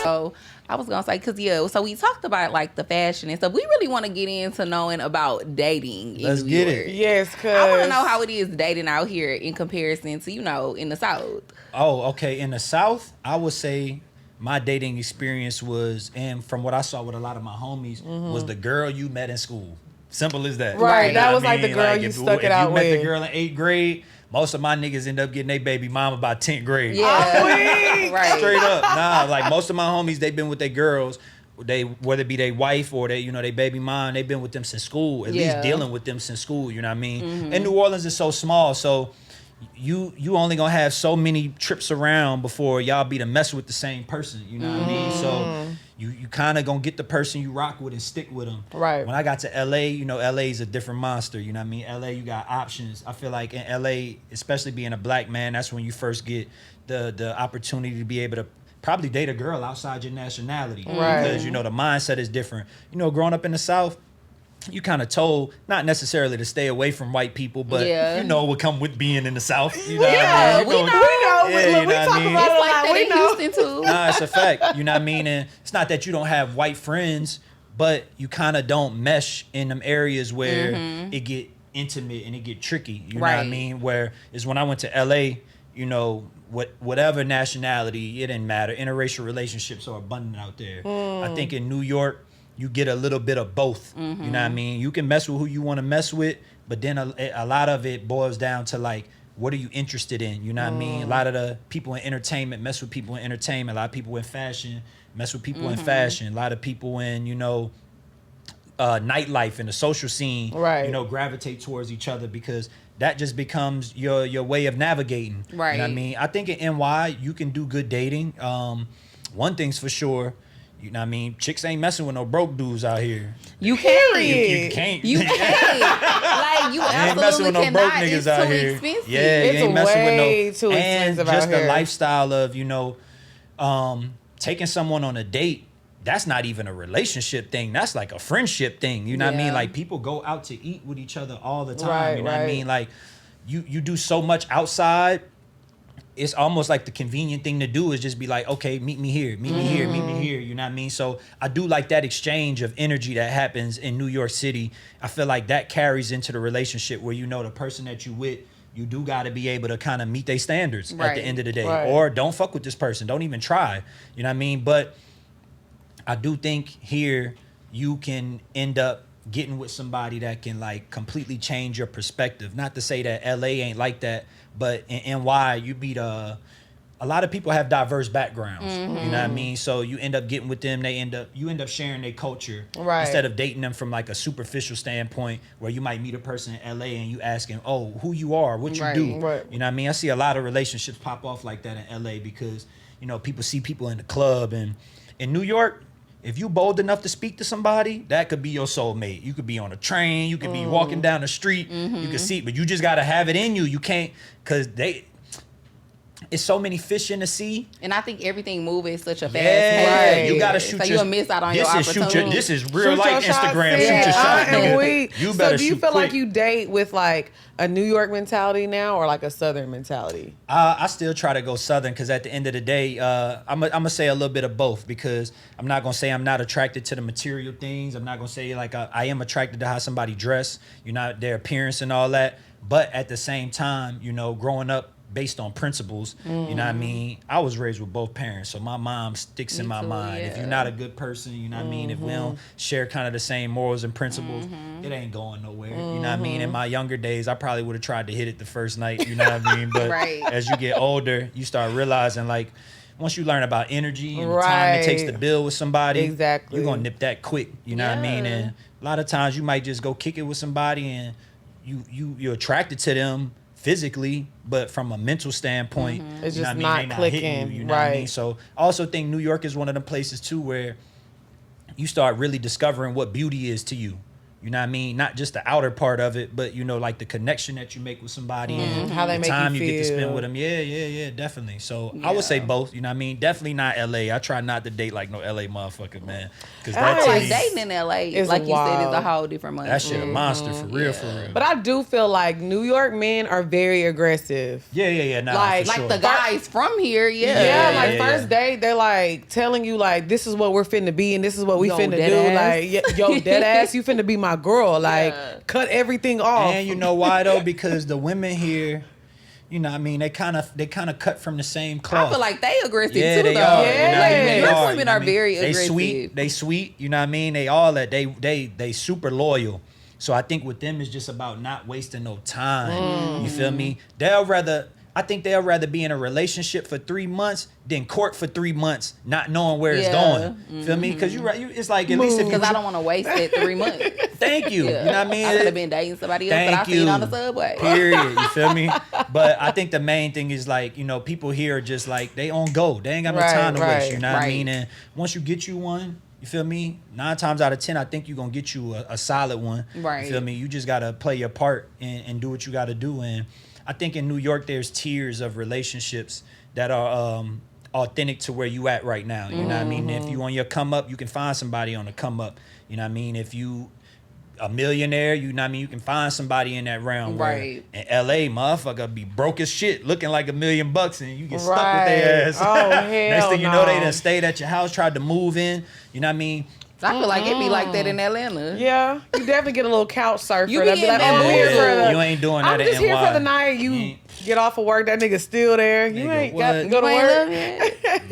So I was gonna say, so we talked about like the fashion and stuff. We really want to get into knowing about dating. Let's in New get York. it. Yes, cause I want to know how it is dating out here in comparison to, in the South. Oh, okay. In the South, I would say my dating experience was, and from what I saw with a lot of my homies, was the girl you met in school. Simple as that. Right, You know that what was I like the mean? girl you stuck it out If you met with. the girl in 8th grade, most of my niggas end up getting their baby mama by 10th grade. Yeah. Right. Straight up. Nah, like most of my homies, they've been with their girls. Whether it be their wife or they baby mom, they've been with them since school. At least dealing with them since school. You know what I mean? And New Orleans is so small, so you only gonna have so many trips around before y'all be to mess with the same person. You know what I mean? So you kind of gonna get the person you rock with and stick with them. Right. When I got to LA, LA is a different monster. You know what I mean? LA, you got options. I feel like in LA, especially being a black man, that's when you first get the opportunity to be able to probably date a girl outside your nationality. Right. Because, the mindset is different. Growing up in the South, you kind of told, not necessarily to stay away from white people, but you know what come with being in the South. You know what I mean? we know. We know. Yeah, Look, you we know what I talk mean? about it a Like lot. that We in know. Houston too. Nah, it's a fact. You know what I mean? And it's not that you don't have white friends, but you kind of don't mesh in them areas where it get intimate and it get tricky. You know what I Right. mean? Where is when I went to LA, whatever nationality, it didn't matter. Interracial relationships are abundant out there. I think in New York, you get a little bit of both. You know what I mean? You can mess with who you want to mess with, but then a lot of it boils down to like, what are you interested in? You know what I mean? A lot of the people in entertainment mess with people in entertainment. A lot of people in fashion mess with people in fashion. A lot of people in, nightlife and the social scene, Right. you know, gravitate towards each other because that just becomes your way of navigating. Right. You know what I mean? I think in NY you can do good dating. One thing's for sure. You know what I mean? Chicks ain't messing with no broke dudes out here. You can't. You can't. You can't. Like, you ain't messing absolutely with no broke cannot. niggas It's out too here. expensive. Yeah, you It's ain't messing with way no. too and expensive just out the here. lifestyle of, you know, taking someone on a date. That's not even a relationship thing. That's like a friendship thing. You know what I mean? Yeah. Like, people go out to eat with each other all the time. Right, you know what I right. mean? Like, you do so much outside. It's almost like the convenient thing to do is just be like, okay, meet me here, meet me here, meet me here. You know what I mean? So I do like that exchange of energy that happens in New York City. I feel like that carries into the relationship where, you know, the person that you with, you do got to be able to kind of meet their standards at Right. the end of the day. Right. Or don't fuck with this person. Don't even try. You know what I mean? But I do think here you can end up getting with somebody that can like completely change your perspective. Not to say that LA ain't like that, but in NY you meet a lot of people have diverse backgrounds. You know what I mean? So you end up getting with them, you end up sharing their culture. Right. Instead of dating them from like a superficial standpoint where you might meet a person in LA and you ask him, oh, who you are, what you Right. do. Right. You know what I mean? I see a lot of relationships pop off like that in LA because, you know, people see people in the club. And in New York, if you bold enough to speak to somebody, that could be your soulmate. You could be on a train, you could be walking down the street, you could see, but you just gotta have it in you. You can't, cause it's so many fish in the sea. And I think everything moves at such a fast Yeah, pace. you gotta shoot so you'll miss out on your opportunity. This is real Shoot life your shot, Instagram. sis. Shoot your shot, I am nigga. weak. You better So do you shoot feel like quick. you date with like a New York mentality now or like a Southern mentality? I still try to go Southern because at the end of the day, I'm gonna say a little bit of both because I'm not gonna say I'm not attracted to the material things. I'm not gonna say like I am attracted to how somebody dress, you know, their appearance and all that. But at the same time, you know, growing up based on principles, you know what I mean? I was raised with both parents, so my mom sticks in Me my too, mind. If yeah. you're not a good person, you know what I mean? If we don't share kind of the same morals and principles, it ain't going nowhere. You know what I mean? In my younger days, I probably would have tried to hit it the first night, you know what I mean? But Right. as you get older, you start realizing like once you learn about energy and the time it takes to Right. build with somebody, Exactly. you're gonna nip that quick. You know what I mean? Yeah. And a lot of times you might just go kick it with somebody and you're attracted to them physically, but from a mental standpoint, It's you know just what I mean? not They hitting clicking, you, you know what I mean? right. So I also think New York is one of them places too where you start really discovering what beauty is to you. You know what I mean? Not just the outer part of it, but you know, like the connection that you make with somebody and How they the make you time you get to spend feel. with them. Yeah, definitely. So I would say Yeah. both. You know what I mean? Definitely not LA. I try not to date like no LA motherfucker, man. Because I that feel like takes dating in LA, It's like you said, is a wild. whole different money. that shit a monster for real, for real. But I do feel like New York men are very aggressive. Yeah. Nah, Like- for like sure. the guys from here, yeah. Yeah, Yeah, like yeah, first date, they're like telling you like this is what we're finna be and this is what we Yo, finna do. dead ass. Like, yo, dead ass, you finna be my girl. Like, Yeah. cut everything off. And you know why though? Because the women here, you know what I mean, they kind of cut from the same cloth. I feel like they aggressive Yeah, too, they though. are. Yeah. You know what I mean? They New York are, women you know are what I mean? very They aggressive. sweet. You know what I mean? They all that. They super loyal. So I think with them it's just about not wasting no time. You feel me? I think they'll rather be in a relationship for 3 months than court for 3 months, not knowing where it's Yeah. going. Feel me? Because it's like at least if you Because I don't want to waste that 3 months. thank you. Yeah. You know what I mean? I could have been dating somebody else, but I Thank seen you. on the subway. Period. You feel me? But I think the main thing is like, you know, people here are just like they on go. They ain't got no Right, time to waste. right, You know what I right. mean? And once you get you one, you feel me? 9 times out of 10, I think you're gonna get you a solid one. Right. You feel me? You just gotta play your part and do what you gotta do. And I think in New York there's tiers of relationships that are authentic to where you at right now. You know what I mean? If you on your come up, you can find somebody on the come up. You know what I mean? If you a millionaire, you know what I mean? You can find somebody in that realm. where Right. In LA, motherfucker be broke as shit, looking like $1 million, and you get stuck with Right. their ass. Oh, hell Next thing you know, they no. done stayed at your house, tried to move in. You know what I mean? I feel like it be like that in Atlanta. Yeah, you definitely get a little couch surfer. You be That'd be like, getting oh, that I'm here bullshit. for the. You ain't doing that I'm at just here NY. for the night. You ain't- get off of work. That nigga's still there. You Nigga, ain't got to what? go to You ain't work. love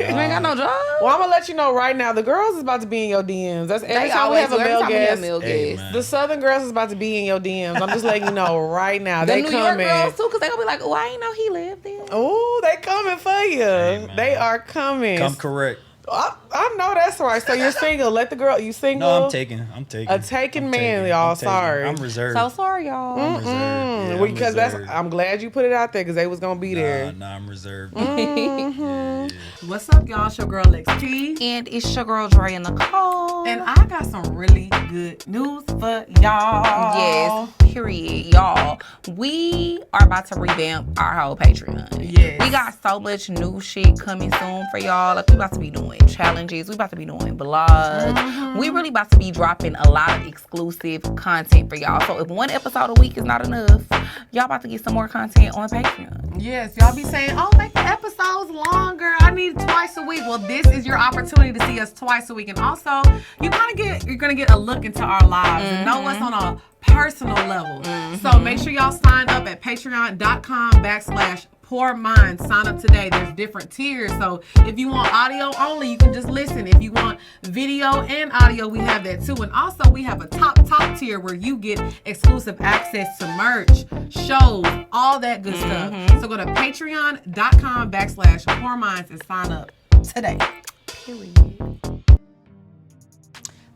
it. You ain't got no job. Well, I'm gonna let you know right now. The girls is about to be in your DMs. That's every They time we always have a every male time we have guest. male Hey, guests. man. The Southern girls is about to be in your DMs. I'm just letting you know right now. The They New York coming. girls too, because they gonna be like, oh, I ain't know he lived there. Oh, they coming for you. man. They are coming. Come correct. I know that's right. So you're single. Let the girl. You single? No, I'm taking. A taken man, y'all. Sorry. I'm reserved. So sorry, y'all. I'm reserved. Yeah, I'm Because reserved. I'm glad you put it out there because they was gonna be there. Nah, I'm reserved. Mm-hmm. Yeah. What's up, y'all? It's your girl XP. And it's your girl Dre and Nicole. And I got some really good news for y'all. Yes, period, y'all. We are about to revamp our whole Patreon. Yes. We got so much new shit coming soon for y'all. Like, we about to be doing challenges. We about to be doing blogs. We really about to be dropping a lot of exclusive content for y'all. So if one episode a week is not enough, y'all about to get some more content on Patreon. Yes, y'all be saying, oh, make the episodes longer. I need twice a week. Well, this is your opportunity to see us twice a week. And also, you're gonna get a look into our lives and know what's on a personal level. So make sure y'all sign up at patreon.com/Poor Minds. Sign up today. There's different tiers. So if you want audio only, you can just listen. If you want video and audio, we have that too. And also we have a top tier where you get exclusive access to merch, shows, all that good stuff. So go to patreon.com/Poor Minds and sign up today. Period.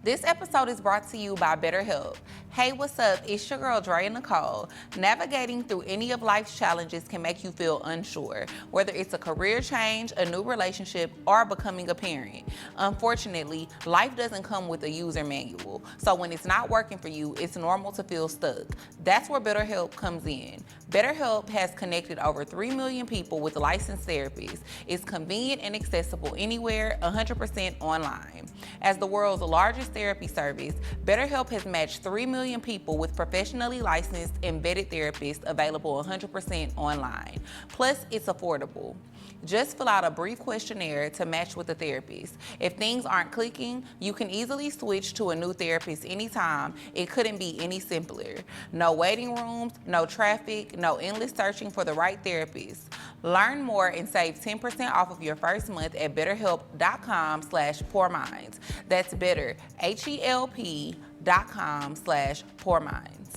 This episode is brought to you by BetterHelp. Hey, what's up? It's your girl, Dre and Nicole. Navigating through any of life's challenges can make you feel unsure, whether it's a career change, a new relationship, or becoming a parent. Unfortunately, life doesn't come with a user manual, so when it's not working for you, it's normal to feel stuck. That's where BetterHelp comes in. BetterHelp has connected over 3 million people with licensed therapists. It's convenient and accessible anywhere, 100% online. As the world's largest therapy service, BetterHelp has matched 3 million people with professionally licensed embedded therapists available 100% online. Plus, it's affordable. Just fill out a brief questionnaire to match with a therapist. If things aren't clicking, you can easily switch to a new therapist anytime. It couldn't be any simpler. No waiting rooms, no traffic, no endless searching for the right therapist. Learn more and save 10% off of your first month at betterhelp.com/poorminds. That's better, HELP.com/poorminds.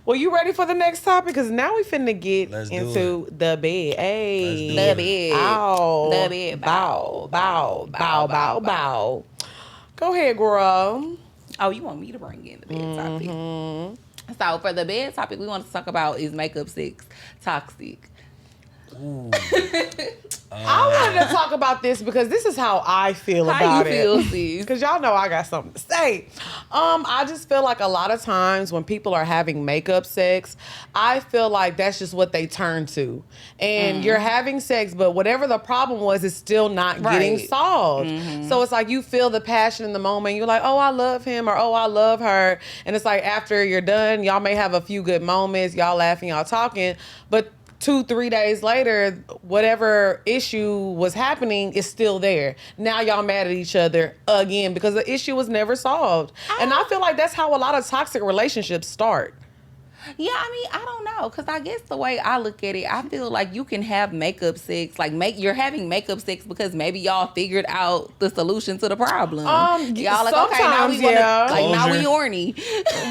Well, you ready for the next topic? Because now we finna get Let's do into the bed. Hey. Let's do The bed. Ow. The bed. Bow. Go ahead, girl. Oh, you want me to bring in the bed topic? So for the bed topic, we want to talk about is makeup sex toxic? I wanted to talk about this because this is how I feel How about you it. feel, sis? Because y'all know I got something to say. I just feel like a lot of times when people are having makeup sex, I feel like that's just what they turn to. And you're having sex, but whatever the problem was is still not getting Right. solved. So it's like you feel the passion in the moment. You're like, oh, I love him, or oh, I love her. And it's like after you're done, y'all may have a few good moments, y'all laughing, y'all talking, but 2-3 days later, whatever issue was happening is still there. Now y'all mad at each other again because the issue was never solved. And I feel like that's how a lot of toxic relationships start. Yeah, I mean, I don't know, because I guess the way I look at it, I feel like you can have makeup sex, like you're having makeup sex because maybe y'all figured out the solution to the problem. Y'all like, okay, now we want to, like, now we horny.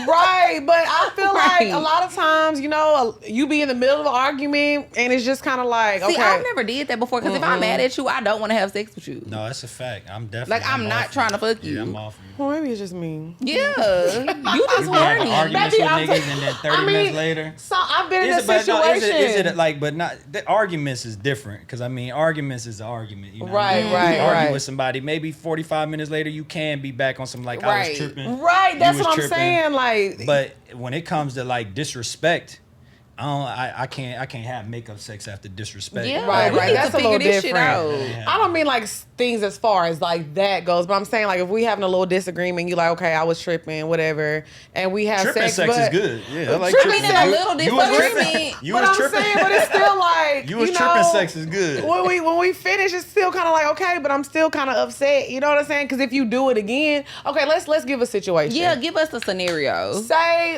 Right, but I feel Right. like a lot of times, you know, you be in the middle of an argument and it's just kind of like, okay. See, I've never did that before, because if I'm mad at you, I don't want to have sex with you. No, that's a fact. I'm definitely. Like, I'm not trying to fuck you. Yeah, I'm off you. Well, maybe it's just me. Yeah, you just You be having horny. arguments with I'm niggas and then 30 minutes later. So I've been in a Is it situation. like, but not, the arguments is different. Because, I mean, arguments is an argument. You know Right, what I mean? right, You argue right. with somebody, maybe 45 minutes later, you can be back on some, like, I Right. was tripping. Right, you that's was what I'm tripping. saying. Like, But when it comes to, like, disrespect, I can't have makeup sex after disrespect. Yeah, Right, we right. need That's to a little figure this different. shit out. I don't mean like things as far as like that goes, but I'm saying like if we having a little disagreement, you like, okay, I was tripping, whatever, and we have Tripping sex but is good. Yeah, I like Tripping tripping. is a little You was tripping. disagreement. You but was I'm tripping. saying, but it's still like You was know, tripping sex is good. When we finish, it's still kind of like okay, but I'm still kind of upset. You know what I'm saying? Because if you do it again, okay, let's give a situation. Yeah, give us a scenario.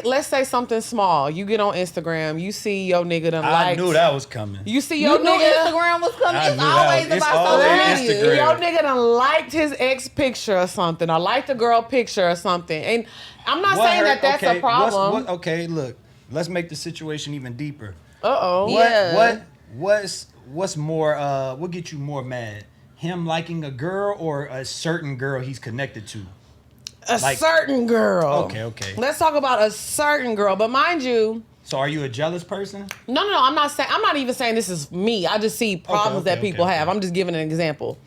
Let's say something small. You get on Instagram, you see your nigga done I liked. knew that was coming. You see You your knew nigga. Instagram was coming. I It's knew that always was- it's about always social media. Instagram. Your nigga done liked his ex picture or something, or liked the girl picture or something. And I'm not saying that that's a problem. Okay, look, let's make the situation even deeper. Uh-oh. Yeah. What's more? What get you more mad? him liking a girl or a certain girl he's connected to? A certain girl. Okay. Let's talk about a certain girl. But mind you, so are you a jealous person? No. I'm not even saying this is me. I just see problems that people have. I'm just giving an example.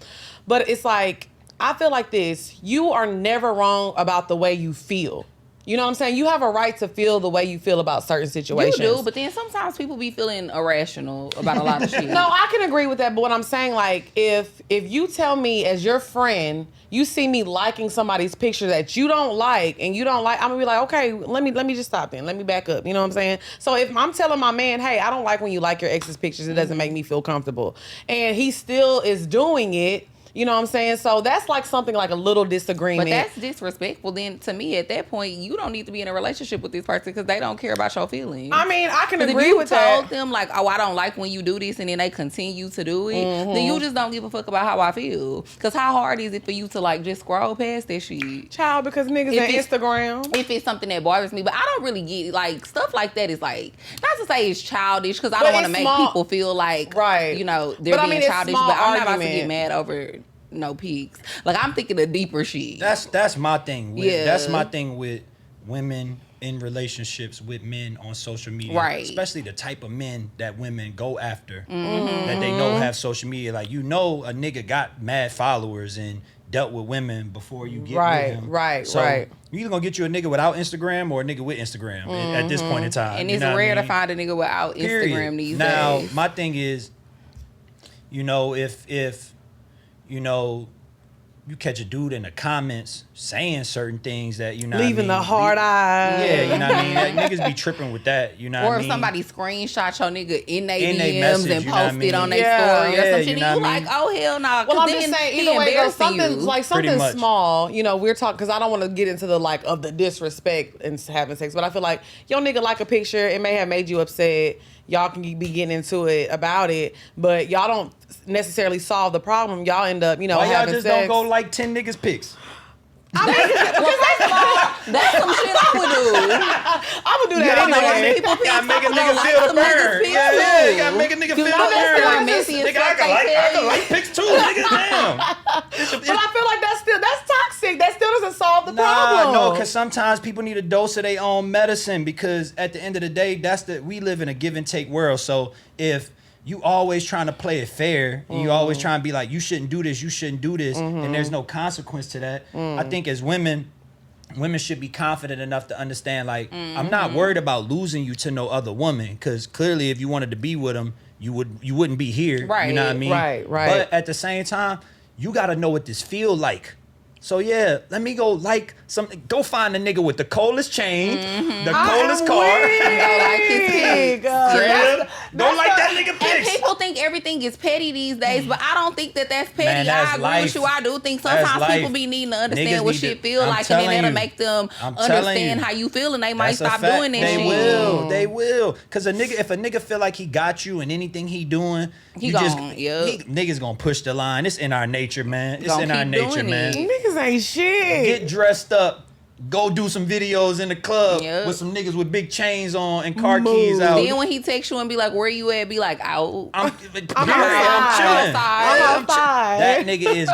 But it's like, I feel like this. You are never wrong about the way you feel. You know what I'm saying? You have a right to feel the way you feel about certain situations. You do, but then sometimes people be feeling irrational about a lot of shit. No, I can agree with that. But what I'm saying, like, if you tell me as your friend, you see me liking somebody's picture that you don't like, and you don't like, I'm gonna be like, okay, let me just stop then. Let me back up. You know what I'm saying? So if I'm telling my man, hey, I don't like when you like your ex's pictures, it doesn't make me feel comfortable, and he still is doing it. You know what I'm saying? So that's like something like a little disagreement. But that's disrespectful. Then to me, at that point, you don't need to be in a relationship with this person because they don't care about your feelings. I mean, I can agree if you with that. told them like, oh, I don't like when you do this, and then they continue to do it, then you just don't give a fuck about how I feel. Because how hard is it for you to like just scroll past that shit? Child, because niggas on Instagram. If it's something that bothers me, but I don't really get like stuff like that is like, not to say it's childish because I don't want to make people feel like, you know, they're being childish, but I'm not about to get mad over no pics. Like, I'm thinking of deeper shit. That's my thing. That's my thing with women in relationships with men on social media. Right. Especially the type of men that women go after that they know have social media. Like, you know, a nigga got mad followers and dealt with women before you get with him. So you either gonna get you a nigga without Instagram or a nigga with Instagram at this point in time. And it's rare to find a nigga without Instagram these days. Now, my thing is, you know, if you know, you catch a dude in the comments saying certain things that, you know, leaving the hard eye. Yeah, you know what I mean? Like, niggas be tripping with that, you know what I mean? Or if somebody screenshot your nigga in their DMs message, and you know what I post mean? it on their story or some shit, you and know you what I like, mean? oh, hell no. Well, I'm just saying, either way, though, something much. small, you know, we're talking, because I don't want to get into the, like, of the disrespect and having sex, but I feel like your nigga like a picture, it may have made you upset, y'all can be getting into it about it, but y'all don't necessarily solve the problem. Y'all end up, you know, why y'all having just sex. don't go like 10 niggas pics? I mean, that's some shit I would do. I would do that anyway. People gotta make a nigga feel the burn. Yeah, you gotta make a nigga feel the burn. Nigga, I can like pics too, nigga. Damn. But I feel like that's toxic. That still doesn't solve the problem. No, because sometimes people need a dose of their own medicine, because at the end of the day, we live in a give and take world. So if you always trying to play it fair, and you always trying to be like, you shouldn't do this, and there's no consequence to that. I think as women should be confident enough to understand, like, I'm not worried about losing you to no other woman, because clearly if you wanted to be with them, you wouldn't be here. Right. You know what I mean? Right. But at the same time, you got to know what this feel like. So yeah, let me go go find a nigga with the coldest chain, the coldest car. Like his pics. Don't like that nigga And pics. people think everything is petty these days, but I don't think that that's petty. Man, that's I agree life. with you. I do think That's sometimes life. people be needing to understand Niggas what need shit to- feel I'm like, and then telling that'll you. make them I'm telling understand you. how you feel, and they might That's a stop fact. doing that They shit. They will. Cause if a nigga feel like he got you and anything he doing, niggas gonna push the line. It's in our nature, man. It's in our nature, man. Niggas ain't shit. Get dressed up. Go do some videos in the club with some niggas with big chains on and car keys out. Then when he texts you and be like, "Where you at?" Be like, "Out." I'm chilling. I'm outside. That nigga is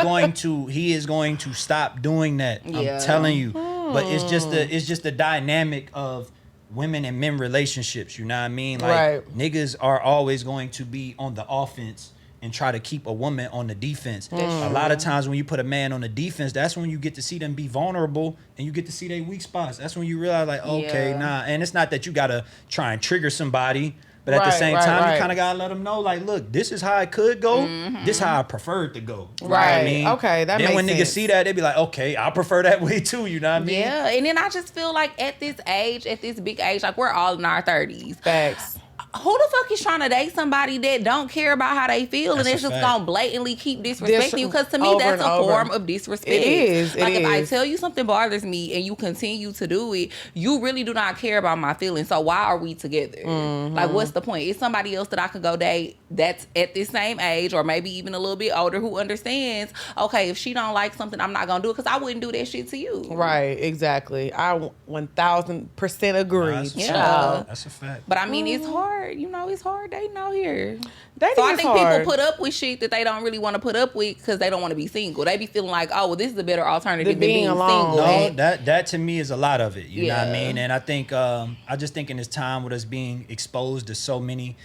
going to stop doing that. I'm telling you. But it's just the dynamic of women and men relationships. You know what I mean? Like, niggas are always going to be on the offense and try to keep a woman on the defense. A lot of times when you put a man on the defense, that's when you get to see them be vulnerable and you get to see their weak spots. That's when you realize, like, okay, nah. And it's not that you gotta try and trigger somebody, but at the same time, you kind of gotta let them know, like, look, this is how it could go. This is how I prefer it to go. You know what I mean? Okay, that then makes when sense. Niggas see that, they be like, okay, I prefer that way too. You know what I mean? Yeah, and then I just feel like at this age, at this big age, like we're all in our 30s. Facts. Who the fuck is trying to date somebody that don't care about how they feel and it's just gonna blatantly keep disrespecting you? Because to me, that's a form of disrespect. It is. Like, if I tell you something bothers me and you continue to do it, you really do not care about my feelings. So why are we together? Like, what's the point? It's somebody else that I could go date that's at this same age or maybe even a little bit older who understands, okay, if she don't like something, I'm not gonna do it, because I wouldn't do that shit to you. Right, exactly. I 1000% agree. That's a fact. But I mean, it's hard. hard. You know, it's hard dating out here. Dating So I is think hard. people put up with shit that they don't really want to put up with because they don't want to be single. They be feeling like, oh, well, this is a better alternative than being alone. single. No, that to me is a lot of it. You know what I Yeah. mean? And I think I just think in this time with us being exposed to so many,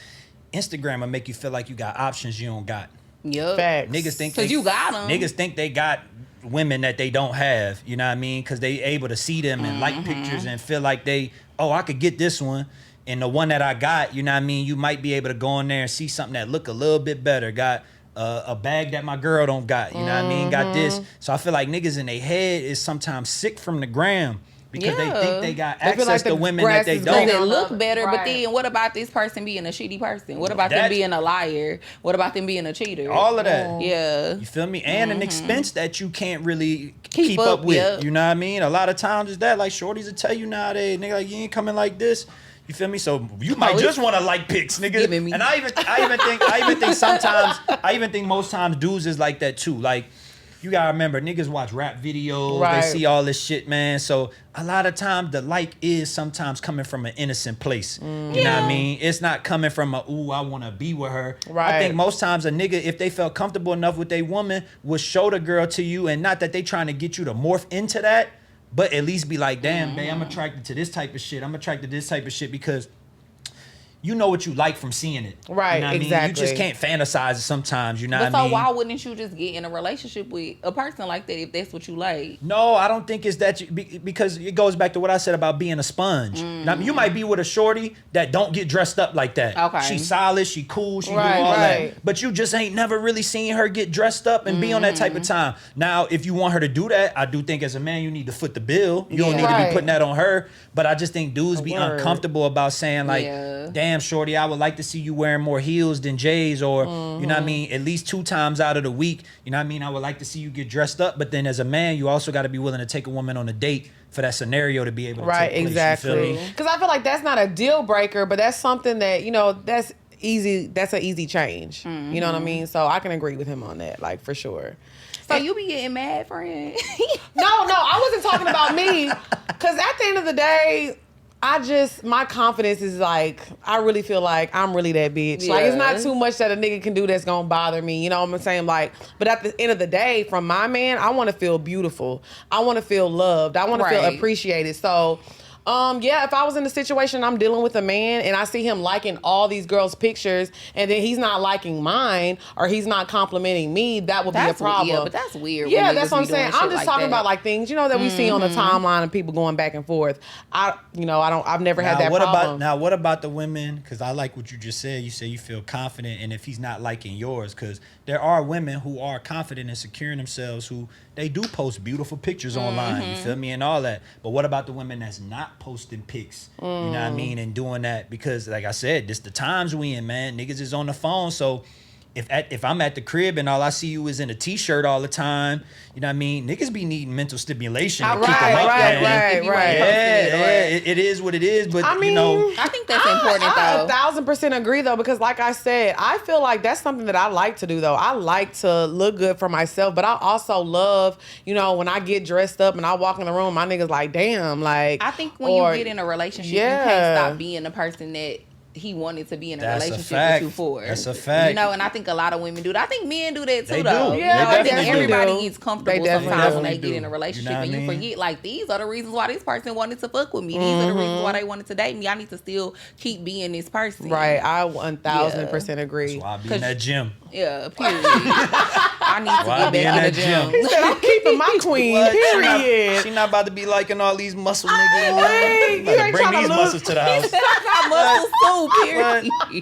Instagram will make you feel like you got options you don't got. Yep. Facts. Niggas think 'Cause you got 'em. Niggas think they got women that they don't have. You know what I mean? Because they able to see them and like pictures and feel like I could get this one. And the one that I got, you know what I mean? You might be able to go in there and see something that look a little bit better. Got a bag that my girl don't got. You know what I mean? Got this. So I feel like niggas in their head is sometimes sick from the gram. Because they think they got They feel access like to the women grass that they is don't. greener. They look better, but Right. then what about this person being a shitty person? What about them That's- being a liar? What about them being a cheater? All of that. Yeah. You feel me? And an expense that you can't really keep up with. yeah. You know what I mean? A lot of times it's that. Like shorties will tell you nowadays, nigga, like you ain't coming like this. You feel me? So you might just want to like pics, nigga. giving me- And I even think sometimes, I even think most times dudes is like that too. Like you gotta remember, niggas watch rap videos, Right. they see all this shit, man. So a lot of times the like is sometimes coming from an innocent place. You know what I mean? It's not coming from a ooh, I wanna be with her. I Right. think most times a nigga, if they felt comfortable enough with their woman, would show the girl to you, and not that they trying to get you to morph into that, but at least be like, damn, babe, I'm attracted to this type of shit. I'm attracted to this type of shit because you know what you like from seeing it. Right, You know what I mean? exactly. You just can't fantasize it sometimes, you know But what I so mean? why wouldn't you just get in a relationship with a person like that if that's what you like? No, I don't think it's that because it goes back to what I said about being a sponge. Now, you might be with a shorty that don't get dressed up like that. Okay. She's solid, she cool, she Right, do all right. that. But you just ain't never really seen her get dressed up and be on that type of time. Now, if you want her to do that, I do think as a man you need to foot the bill. You don't Yeah. need to Right. be putting that on her. But I just think dudes be word. uncomfortable about saying like, Yeah. damn, shorty, I would like to see you wearing more heels than J's, or you know what I mean, at least 2 times out of the week. You know what I mean? I would like to see you get dressed up. But then as a man, you also got to be willing to take a woman on a date for that scenario to be able to Right, take place. exactly. You feel me? Because I feel like that's not a deal breaker, but that's something that, you know, that's easy. That's an easy change. You know what I mean? So I can agree with him on that, like for sure. So you be getting mad, friend? No, I wasn't talking about me. Because at the end of the day, my confidence is like, I really feel like I'm really that bitch. Like, it's not Yeah. too much that a nigga can do that's gonna bother me. You know what I'm saying? Like, but at the end of the day, from my man, I want to feel beautiful. I want to feel loved. I want to feel Right. appreciated. So, yeah, if I was in a situation I'm dealing with a man and I see him liking all these girls' pictures and then he's not liking mine or he's not complimenting me, that would be a problem. Yeah, but that's weird. Yeah, when that's niggas what I'm be doing saying. shit I'm just like talking that. about like things, you know, that we see on the timeline of people going back and forth. I've never had that problem. What about the women? Because I like what you just said. You say you feel confident, and if he's not liking yours, because there are women who are confident and secure in themselves who they do post beautiful pictures online. You feel me, and all that. But what about the women that's not posting pics? You know what I mean, and doing that because, like I said, this the times we in, man. Niggas is on the phone, so. If I'm at the crib and all I see you is in a t-shirt all the time, you know what I mean? Niggas be needing mental stimulation to keep them up, man. Right. Yeah, it is what it is, but I mean, you know, I think that's important I though. 1,000% agree though, because like I said, I feel like that's something that I like to do though. I like to look good for myself, but I also love, you know, when I get dressed up and I walk in the room, my niggas like, damn, like. I think when you get in a relationship, you can't stop being the person that he wanted to be in a That's a relationship fact. with you for. That's a fact. You know, and I think a lot of women do that. I think men do that too, They though. do. You Yeah, know, I they think definitely everybody do. gets comfortable They definitely sometimes when do. they get in a relationship, You know and what you I mean? forget like these are the reasons why this person wanted to fuck with me. These are the reasons why they wanted to date me. I need to still keep being this person. Right, I 1,000% agree. that's why I be in that gym. Yeah. Period. I need to Why I be get in back in the that gym. gym? He said, I'm keeping my queen, What? period. She not about to be liking all these muscle niggas. Hey, you Better ain't bring tryna these lose- muscles to the house. I got muscles too. Period. You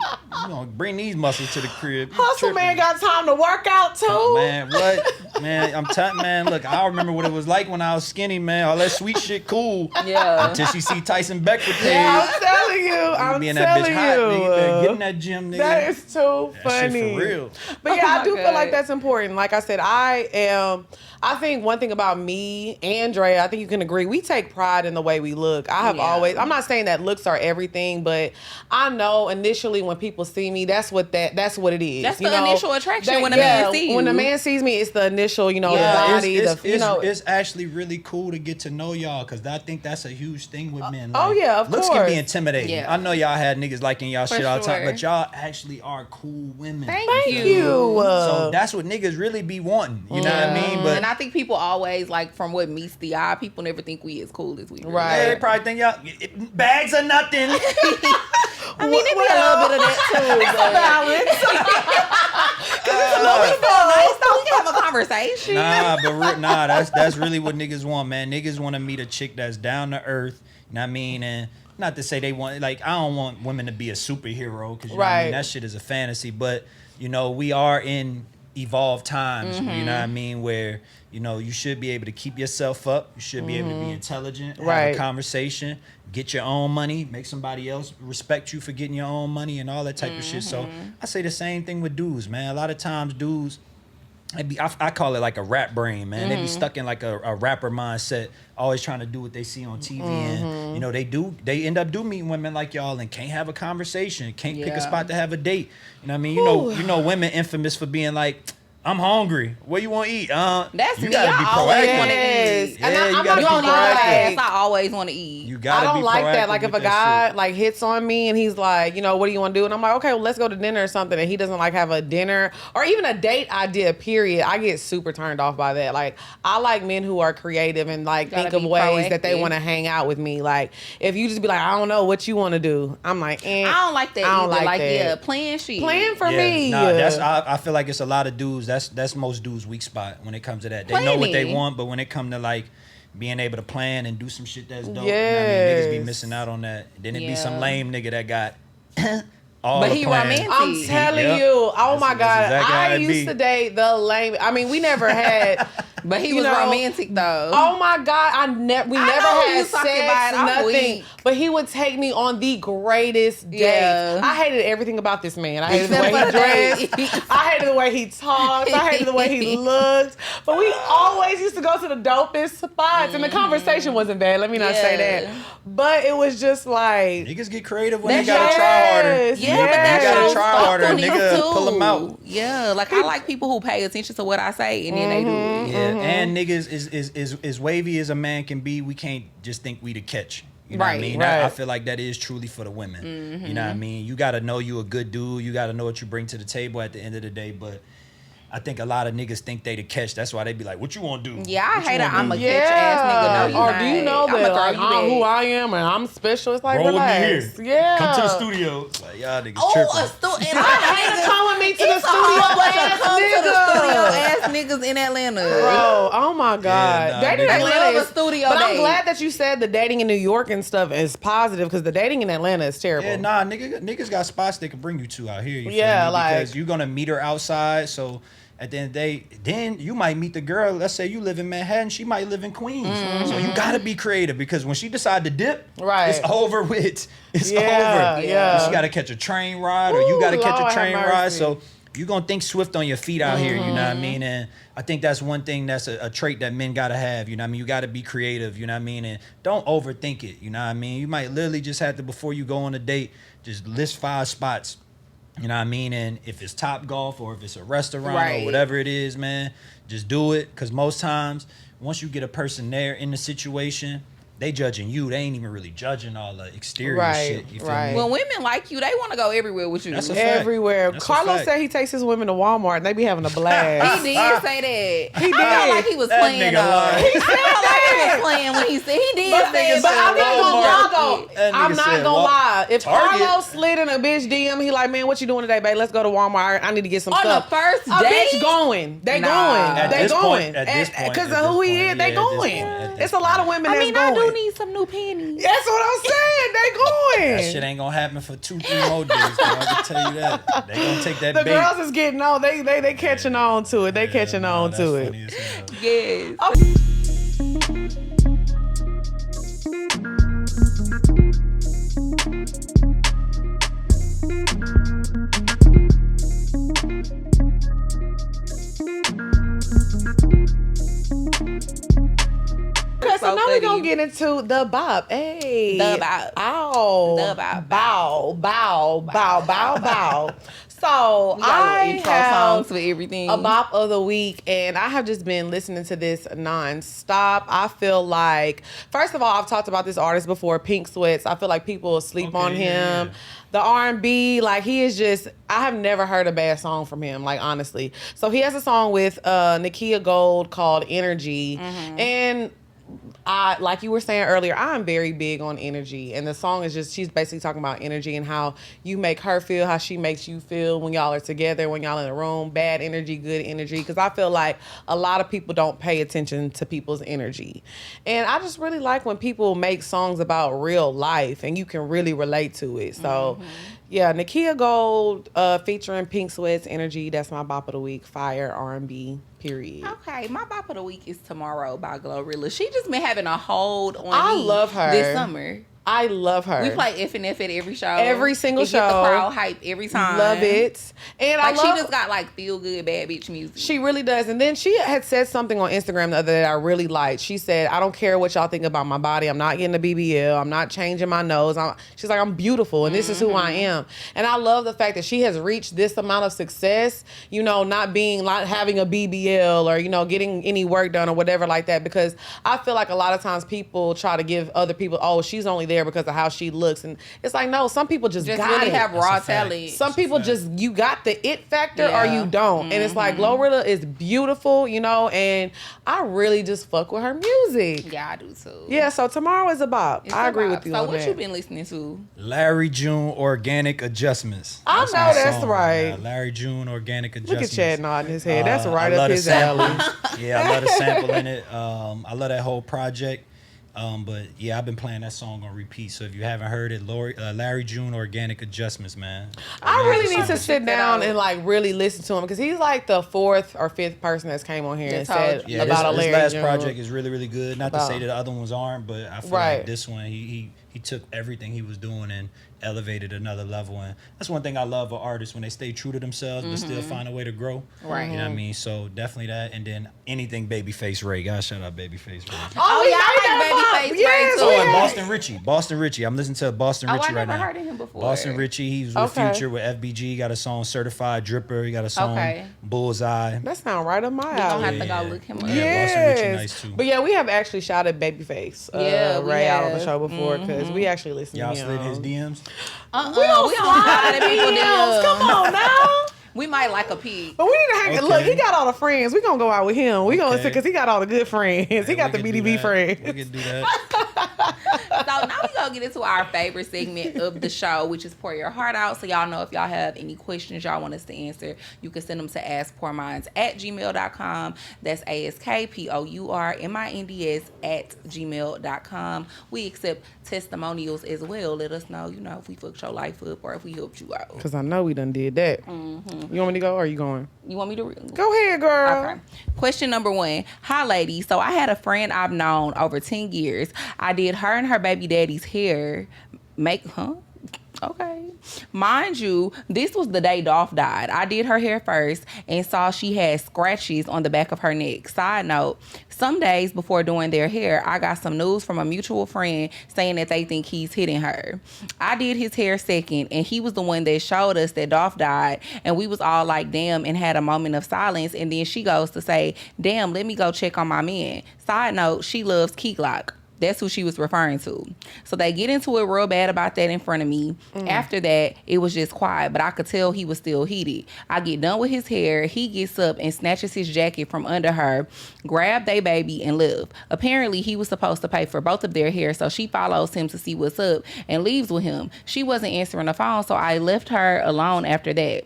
gonna bring these muscles to the crib. You Hustle tripping. man got time to work out too. Man, what? Man, I'm telling man, look, I remember what it was like when I was skinny, man. All that sweet shit cool. Yeah. Until she see Tyson Beckford page. I'm telling you. I'm Be in that bitch telling hot, nigga. You better get in you. that gym, nigga. That is too That funny. shit for real. But yeah, Oh I my do feel like God. that's important. Like I said, I think one thing about me and Dre, I think you can agree, we take pride in the way we look. I have Yeah. always, I'm not saying that looks are everything, but I know initially when people see me, that's what it is. That's you the know? initial attraction when a man see you. When a man sees me, it's the initial, the Yeah, body, it's actually really cool to get to know y'all because I think that's a huge thing with men. oh, yeah, of looks can course. be intimidating. Yeah. I know y'all had niggas liking y'all For shit all the time, sure. but y'all actually are cool women. Thank Thank you. you. So that's what niggas really be wanting. You know what I mean? But And I think people always, like, from what meets the eye, people never think we as cool as we really Right. yeah, they probably think y'all bags are nothing. I mean, it be a little bit of that too. So we can have a conversation. Nah, that's really what niggas want, man. Niggas want to meet a chick that's down to earth. You know what I mean? And not to say they want, like, I don't want women to be a superhero because you know what I mean? That shit is a fantasy. But we are in evolved times. You know what I mean? Where you should be able to keep yourself up. You should be able to be intelligent, have a conversation, get your own money, make somebody else respect you for getting your own money and all that type of shit. So I say the same thing with dudes, man. A lot of times dudes, I call it like a rap brain, man. They be stuck in like a rapper mindset, always trying to do what they see on TV. And they end up meeting women like y'all and can't have a conversation, can't pick a spot to have a date. You know what I mean? You know women infamous for being like, I'm hungry. What you want to eat? That's you me. gotta be I always proactive. want to Yes. eat. Yeah, And you I'm gotta not be gonna proactive. lie. I always want to eat. You gotta I don't be like that. proactive Like if with a that guy shit. like hits on me and he's like, what do you want to do? And I'm like, okay, well, let's go to dinner or something. And he doesn't like have a dinner or even a date idea, period. I get super turned off by that. Like I like men who are creative and like Gotta think of be ways that they proactive. want to hang out with me. Like if you just be like, I don't know what you want to do. I'm like, I don't like that I don't either. like that. Yeah, plan shit. Plan for me. Nah, I feel like it's a lot of dudes. That's most dudes' weak spot when it comes to that. They know what they Planning. want, but when it come to like being able to plan and do some shit that's dope, you know what I mean? Niggas be Yes. missing out on that. Then it be Yeah. some lame nigga that got all But the he plan. romantic. I'm telling Yep. you, oh That's- my that's God, exactly how I it used be. to date the lame. I mean, we never had. But he you was know, romantic though. Oh my God, we never know had you was talking sex, about it. I'm nothing. weak. But he would take me on the greatest dates. Yeah. I hated everything about this man. I hated the Except way he for the dressed. dates. I hated the way he talked. I hated the way he looked. But we always used to go to the dopest spots, and the conversation wasn't bad. Let me not say Yeah. that. But it was just like. Niggas get creative when That's they gotta try harder. Yes, Yeah, but yes. that You gotta shows try harder, thoughtfulness nigga. too. Pull 'em out. Yeah, like I like people who pay attention to what I say and then they do it. Yeah, and niggas is wavy as a man can be. We can't just think we the catch. You know what I Right, mean? right. I feel like that is truly for the women. You know what I mean? You gotta know you a good dude. You gotta know what you bring to the table at the end of the day. But I think a lot of niggas think they the catch. That's why they be like, "What you want to do?" Yeah, I What you hate it. wanna I'm do?" a catch ass nigga. No, you or not. do you know I'ma that throw like, you I'm who back. I am and I'm special? It's like Roll relax. with me here. Yeah. Come to the studio. It's like, y'all niggas Oh, tripping. and I hate come with me to the It's a studio whole bunch of ass come to the studio nigga. ass niggas in Atlanta. Bro, oh my God. nah, Dating in niggas- Atlanta They love is a studio But I'm date. glad that you said the dating in New York and stuff is positive because the dating in Atlanta is terrible. Yeah, nah, niggas got spots they can bring you to out here. You feel Yeah, me? like- Because you're gonna meet her outside, so at the end of the day, then you might meet the girl. Let's say you live in Manhattan, she might live in Queens. So you gotta be creative because when she decide to dip, Right. it's over with. It's Yeah, over. yeah. She gotta catch a train ride, or you Ooh, gotta catch Lord a train have ride. mercy. So you're gonna think swift on your feet out here. You know what I mean? And I think that's one thing that's a trait that men gotta have. You know what I mean? You gotta be creative. You know what I mean? And don't overthink it. You know what I mean? You might literally just have to, before you go on a date, just list 5 spots. You know what I mean? And if it's Top Golf or if it's a restaurant Right. or whatever it is, man, just do it. Because most times, once you get a person there in the situation, they judging you. They ain't even really judging all the exterior Right, shit. You feel right. me? When women like you, they want to go everywhere with you. That's a fact. Everywhere. That's a Carlos fact. said he takes his women to Walmart and they be having a blast. He did say that. He I felt did. like he was That playing nigga though. lied. I felt like he was playing when he said he did But, say it. but I'm not gonna lie That though. I'm nigga not said gonna Wal- lie. If Target. Carlos slid in a bitch DM, he like, man, what you doing today, babe? Let's go to Walmart. I need to get some On stuff. the first a date? bitch going. They Nah. going. At They this going. point- at this point, Because at of who this he point, is, they yeah, at this going. point, at this It's a lot of women I that's mean, going. I do need some new panties. That's what I'm saying. They going. That shit ain't gonna happen for 2-3 more days. Though, I can tell you that. They gonna take that The bait. girls is getting on. They catching on to it. They catching Nah, on that's to it. funny as hell. Yes. we gonna get into the bop. Hey. The bop. Ow. The bop. Bow. So We got I intro have songs for everything. a bop of the week, and I have just been listening to this nonstop. I feel like, first of all, I've talked about this artist before, Pink Sweats. I feel like people sleep on him. Yeah. The R&B, like he is just, I have never heard a bad song from him, like honestly. So he has a song with Nakia Gold called Energy, and I, like you were saying earlier, I'm very big on energy, and the song is just, she's basically talking about energy and how you make her feel, how she makes you feel when y'all are together, when y'all in the room, bad energy, good energy, because I feel like a lot of people don't pay attention to people's energy, and I just really like when people make songs about real life and you can really relate to it. So yeah, Nakia Gold featuring Pink Sweats, Energy, that's my bop of the week, fire R&B, period. Okay, my bop of the week is Tomorrow by Glorilla. She just been having a hold on I me love her. this summer. I love her. We play F&F at every show. Every single It get the show. crowd hype every time. Love it. And Like, I she love, just got, like, feel-good bad bitch music. she really does. And then she had said something on Instagram the other day that I really liked. She said, I don't care what y'all think about my body. I'm not getting a BBL. I'm not changing my nose. She's like, I'm beautiful, and this is who I am. And I love the fact that she has reached this amount of success, you know, not having a BBL or, you know, getting any work done or whatever like that. Because I feel like a lot of times people try to give other people, oh, she's only there because of how she looks. And it's like, no, some people just got really it. have raw That's a fact. talent. Some people just, you got the it factor or Yeah. you don't. And it's like, Glorilla is beautiful, you know, and I really just fuck with her music. Yeah, I do too. Yeah, so Tomorrow is a bop. It's I a agree vibe. with you So on what that. you been listening to? Larry June Organic Adjustments. I know my that's song. right. Yeah, Larry June Organic Look Adjustments. at Chad nodding his head. That's I right love up the his sample. alley. Yeah, I love the sample in it. I love that whole project. But yeah, I've been playing that song on repeat. So if you haven't heard it, Larry June Organic Adjustments, man. I really need Amazing to song. sit down and like really listen to him because he's like the 4th or 5th person that's came on here and said Yeah, about a this Larry last June. project is really, really good. Not to say that the other ones aren't, but I feel Right. like this one, he took everything he was doing and elevated another level. And that's one thing I love of artists, when they stay true to themselves but still find a way to grow. Right. You know what I mean? So definitely that. And then anything Babyface Ray. Gotta shout out Babyface Ray. Oh, yeah, I I like Babyface Ray, too. Oh, and Yes. Boston Richie. I'm listening to Boston Oh, Richie I right never now. heard of him before. Boston Richie, he was with Okay. Future with FBG. He got a song Certified Dripper. He got a song Okay. Bullseye. That sound right up my We gonna alley. have to Yeah. go look him up. Yeah. Boston Richie nice, too. But yeah, we have actually shouted Babyface Yeah, we Ray out on the have. show before because we actually listen Y'all to slid in his him. DMs? We don't slide in people DMs. Come DMs. on now. We might like a pig. But we need to hang. Okay. Look, he got all the friends. We gonna go out with him. We gonna Okay. because he got all the good friends. He got the We can do BDB that. friends. We can do that. So now we gonna get into our favorite segment of the show, which is Pour Your Heart Out. So y'all know if y'all have any questions y'all want us to answer, you can send them to askpourminds@gmail.com. That's askpourminds@gmail.com. We accept testimonials as well. Let us know, you know, if we fucked your life up or if we helped you out. Because I know we done did that. You want me to go or are you going? You want me to Go ahead, girl. Okay. Question number 1. Hi, ladies. So I had a friend I've known over 10 years. I did her and her baby daddy's hair. Okay. Mind you, this was the day Dolph died. I did her hair first and saw she had scratches on the back of her neck. Side note, some days before doing their hair, I got some news from a mutual friend saying that they think he's hitting her. I did his hair second, and he was the one that showed us that Dolph died, and we was all like, damn, and had a moment of silence, and then she goes to say, damn, let me go check on my man. Side note, she loves Key Glock. That's who she was referring to. So they get into it real bad about that in front of me. After that, it was just quiet, but I could tell he was still heated. I get done with his hair. He gets up and snatches his jacket from under her, grab they baby, and left. Apparently, he was supposed to pay for both of their hair, so she follows him to see what's up and leaves with him. She wasn't answering the phone, so I left her alone after that.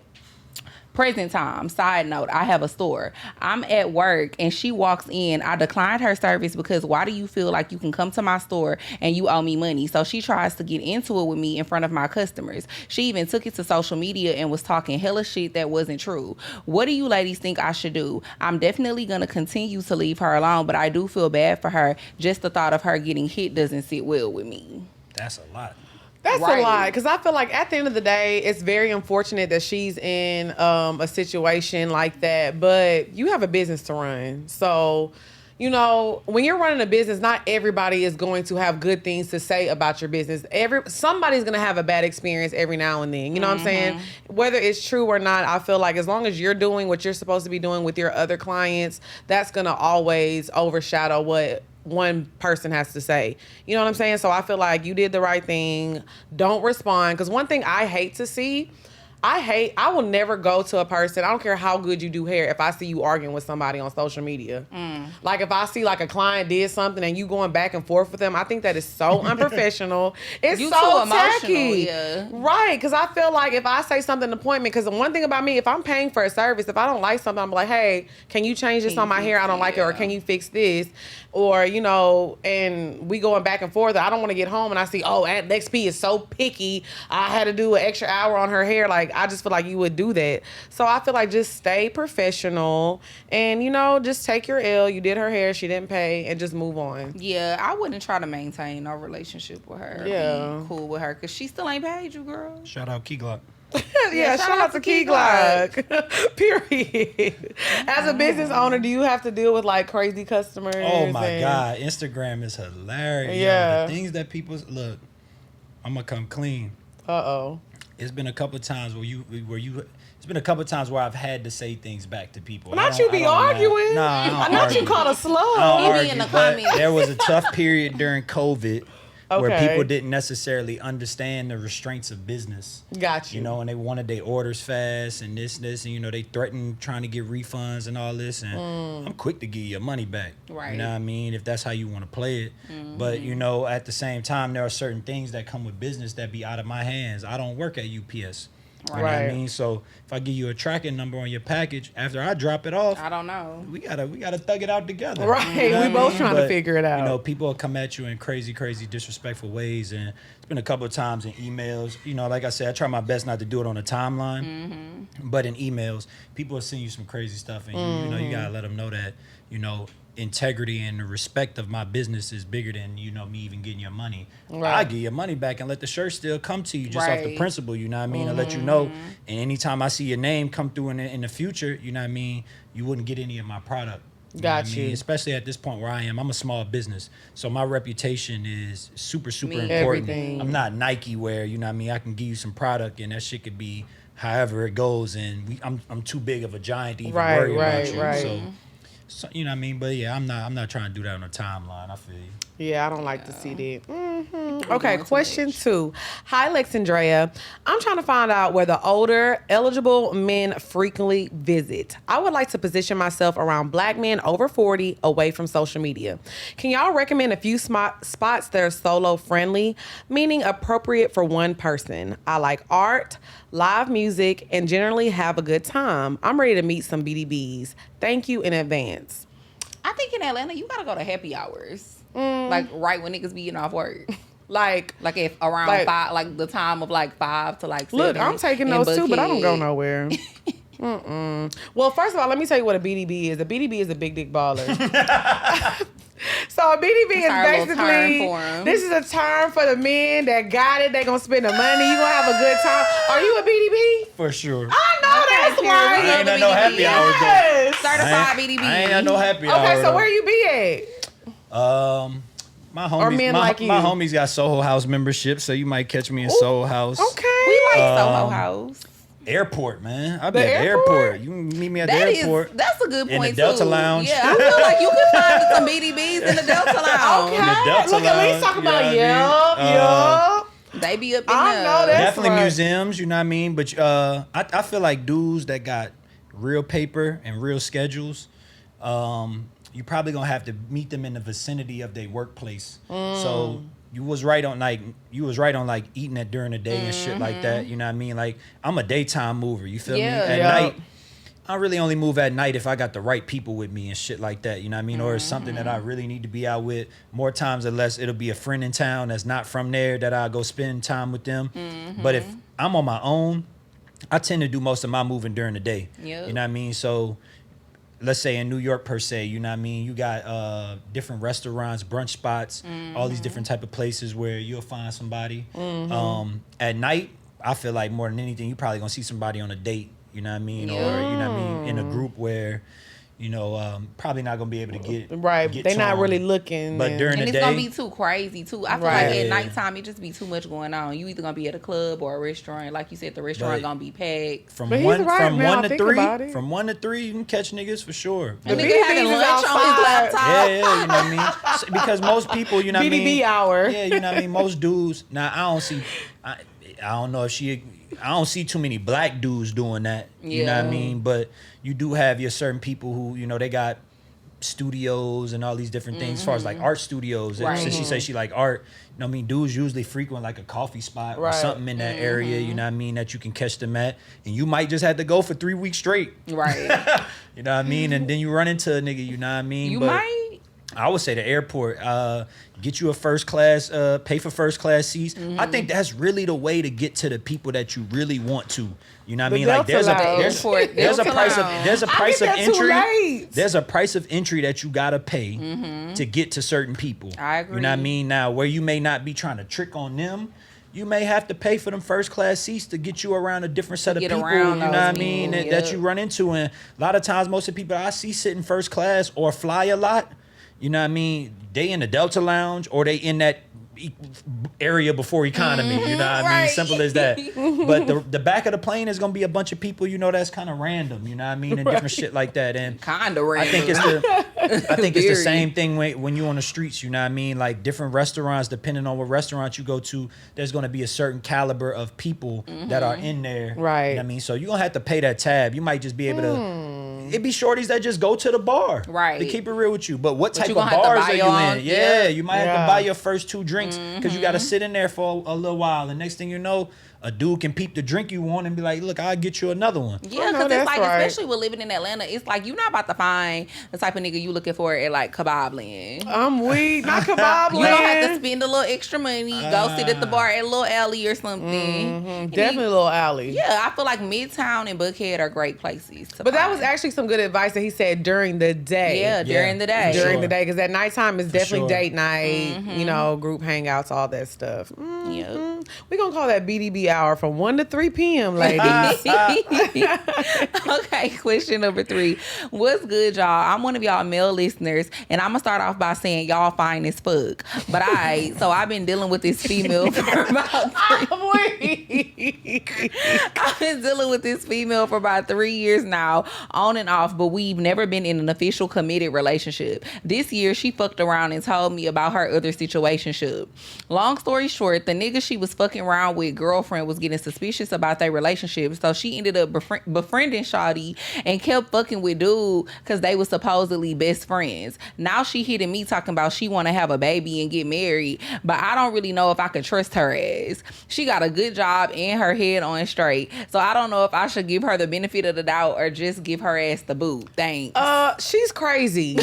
Present time, side note, I have a store. I'm at work and she walks in. I declined her service because why do you feel like you can come to my store and you owe me money? So she tries to get into it with me in front of my customers. She even took it to social media and was talking hella shit that wasn't true. What do you ladies think I should do? I'm definitely going to continue to leave her alone, but I do feel bad for her. Just the thought of her getting hit doesn't sit well with me. That's a lot. That's Right. a lie, because I feel like at the end of the day, it's very unfortunate that she's in a situation like that, but you have a business to run. So, you know, when you're running a business, not everybody is going to have good things to say about your business. Somebody's going to have a bad experience every now and then. You know what I'm saying? Whether it's true or not, I feel like as long as you're doing what you're supposed to be doing with your other clients, that's going to always overshadow what one person has to say. You know what I'm saying? So I feel like you did the right thing. Don't respond. Because one thing I hate to see, I will never go to a person, I don't care how good you do hair, if I see you arguing with somebody on social media. Like if I see like a client did something and you going back and forth with them, I think that is so unprofessional. It's You so too emotional, tacky. yeah. Right, because I feel like if I say something in appointment, because the one thing about me, if I'm paying for a service, if I don't like something, I'm like, hey, can you change this on my hair? I don't like it. Or can you fix this? Or, you know, and we going back and forth. I don't want to get home and I see, oh, XP is so picky. I had to do an extra hour on her hair. Like, I just feel like you would do that. So I feel like just stay professional and, you know, just take your L. You did her hair. She didn't pay and just move on. Yeah, I wouldn't try to maintain no relationship with her. Yeah. Be cool with her because she still ain't paid you, girl. Shout out Key Glock. Yeah, shout out to Key Glock. Period. As a business owner, do you have to deal with like crazy customers? Oh my God, Instagram is hilarious. Yeah. Yo, the things that people look. I'm gonna come clean. Uh-oh. It's been a couple of times it's been a couple of times where I've had to say things back to people. Not you be arguing. Nah, I don't I not argue. you called a I slug. don't He be argue, in the but comments. there was a tough period during COVID where Okay. people didn't necessarily understand the restraints of business. Got you. You know, and they wanted their orders fast and this, and you know, they threatened trying to get refunds and all this. And I'm quick to give you your money back. Right. You know what I mean? If that's how you want to play it. But, you know, at the same time, there are certain things that come with business that be out of my hands. I don't work at UPS. You know what I Right. mean? So if I give you a tracking number on your package, after I drop it off, I don't know. we gotta thug it out together. Right. You know We what I both mean? trying to But, figure it out. You know, people will come at you in crazy, disrespectful ways. And it's been a couple of times in emails. You know, like I said, I try my best not to do it on a timeline. But in emails, people will send you some crazy stuff. And, you know, you gotta let them know that, you know, integrity and the respect of my business is bigger than, you know, me even getting your money. Right. I give your money back and let the shirt still come to you just off the Right. principle, you know what I mean? And let you know. And anytime I see your name come through in the future, you know what I mean, you wouldn't get any of my product. You know what Got I mean? you. Especially at this point where I am. I'm a small business. So my reputation is super Me. important. Everything. I'm not Nike where, you know what I mean, I can give you some product and that shit could be however it goes. And I'm too big of a giant to even worry about you. Right. So, you know what I mean? But yeah, I'm not trying to do that on a timeline. I feel you. Yeah, I don't like to see that. Okay, question 2. Hi, Lexandrea. I'm trying to find out where the older, eligible men frequently visit. I would like to position myself around black men over 40 away from social media. Can y'all recommend a few spots that are solo friendly, meaning appropriate for one person? I like art, live music, and generally have a good time. I'm ready to meet some BDBs. Thank you in advance. I think in Atlanta, you gotta go to happy hours. Like right when niggas be getting off work. Like If around Like- 5, like the time of like 5 to like 7. look, I'm taking in those too, but I don't go Buckhead. nowhere. Well, first of all, let me tell you what a BDB is. A BDB is a big dick baller. So a BDB is our little term basically, for 'em. this is a term for the men that got it. They gonna spend the money. You gonna have a good time. Are you a BDB? For sure. I know that's period. right. We I ain't love at the no BDB. happy hours though. Yes. Certified BDB. I ain't at no happy hour. Okay, so though. where you be at? My homies, men my, like you? my homies got Soho House membership, so you might catch me in Soho House. Okay. We like Soho House. Airport, man. I'll be The at the airport? airport. You can meet me at the That airport. that's a good In point the Delta too. Lounge. Yeah, I feel like you can find some BDBs in the Delta Lounge. Okay. In the Delta Look, at least Lounge, talk you know about what I mean? yup. They be up in I there. know that. Definitely right. museums, you know what I mean? But I feel like dudes that got real paper and real schedules, you probably gonna have to meet them in the vicinity of their workplace. So you was right on like eating it during the day and shit like that. You know what I mean? Like I'm a daytime mover. You feel Yeah. me? At Yeah. night, I really only move at night if I got the right people with me and shit like that. You know what I mean? Or it's something that I really need to be out with. More times than less, it'll be a friend in town that's not from there that I'll go spend time with them. But if I'm on my own, I tend to do most of my moving during the day. Yep. You know what I mean? So let's say in New York per se, you know what I mean? You got different restaurants, brunch spots, all these different type of places where you'll find somebody. At night, I feel like more than anything, you probably gonna see somebody on a date, you know what I mean? Or, you know what I mean, in a group where, you know, probably not gonna be able to get They're to not 'em. really looking. But during And the it's gonna day, be too crazy too. I feel like at nighttime it just be too much going on. You either gonna be at a club or a restaurant. Like you said, the restaurant gonna be packed. from But he's one right from now, one to think three, about it. from 1 to 3, you can catch niggas for sure. The The nigga having BDBs is lunch on his outside. laptop. Yeah, you know what I mean? Because most people, you know what I mean? BDB hour. Yeah, you know what I mean? Most dudes, now I don't know if I don't see too many black dudes doing that. You know what I mean? But you do have your certain people who, you know, they got studios and all these different things as far as like art studios. Right. Since she says she like art, you know what I mean? Dudes usually frequent like a coffee spot or something in that area, you know what I mean, that you can catch them at. And you might just have to go for 3 weeks straight. Right. You know what I mean? And then you run into a nigga, you know what I mean? You But might. I would say the airport, get you a first class, pay for first class seats. I think that's really the way to get to the people that you really want to. You know what I mean? Like there's a price of entry. There's a price of entry that you gotta pay to get to certain people. I agree. You know what I mean? Now where you may not be trying to trick on them, you may have to pay for them first class seats to get you around a different set of people. You know what I mean? That you run into. And a lot of times, most of the people I see sitting first class or fly a lot, you know what I mean? They in the Delta Lounge or they in that area before economy, you know what I mean? Simple as that. But the back of the plane is gonna be a bunch of people, you know, that's kind of random, you know what I mean, and different shit like that. And Kinda random. I think it's the same thing when you on the streets, you know what I mean? Like different restaurants, depending on what restaurant you go to, there's gonna be a certain caliber of people that are in there. Right. You know what I mean? So you're gonna have to pay that tab. You might just be able to it be shorties that just go to the bar. Right. To keep it real with you. But what type of gonna have to bars buy are you your own- in? Yeah, you might have to buy your first 2 drinks because you got to sit in there for a little while. And next thing you know, a dude can peep the drink you want and be like, look, I'll get you another one. Yeah, because it's like, especially with living in Atlanta, it's like you're not about to find the type of nigga you looking for at like Kebab Land. I'm weak, not Kebab Land. You don't have to spend a little extra money. Go sit at the bar at a little alley or something. Definitely a little alley. Yeah, I feel like Midtown and Buckhead are great places. But that was actually some good advice that he said during the day. Yeah, during the day. During the day, because at nighttime is definitely date night, you know, group hangouts, all that stuff. Yeah. We're going to call that BDB hour from 1 to 3 p.m., ladies. Okay, question number 3. What's good, y'all? I'm one of y'all male listeners, and I'm going to start off by saying y'all fine as fuck. But so I've been dealing with this female for about 3 years now, on and off, but we've never been in an official committed relationship. This year, she fucked around and told me about her other situationship. Long story short, the nigga she was fucking around with girlfriend was getting suspicious about their relationship, so she ended up befriending shawty and kept fucking with dude because they were supposedly best friends. Now she hitting me talking about she want to have a baby and get married, but I don't really know if I could trust her ass. She got a good job and her head on straight, so I don't know if I should give her the benefit of the doubt or just give her ass the boot. Thanks. She's crazy.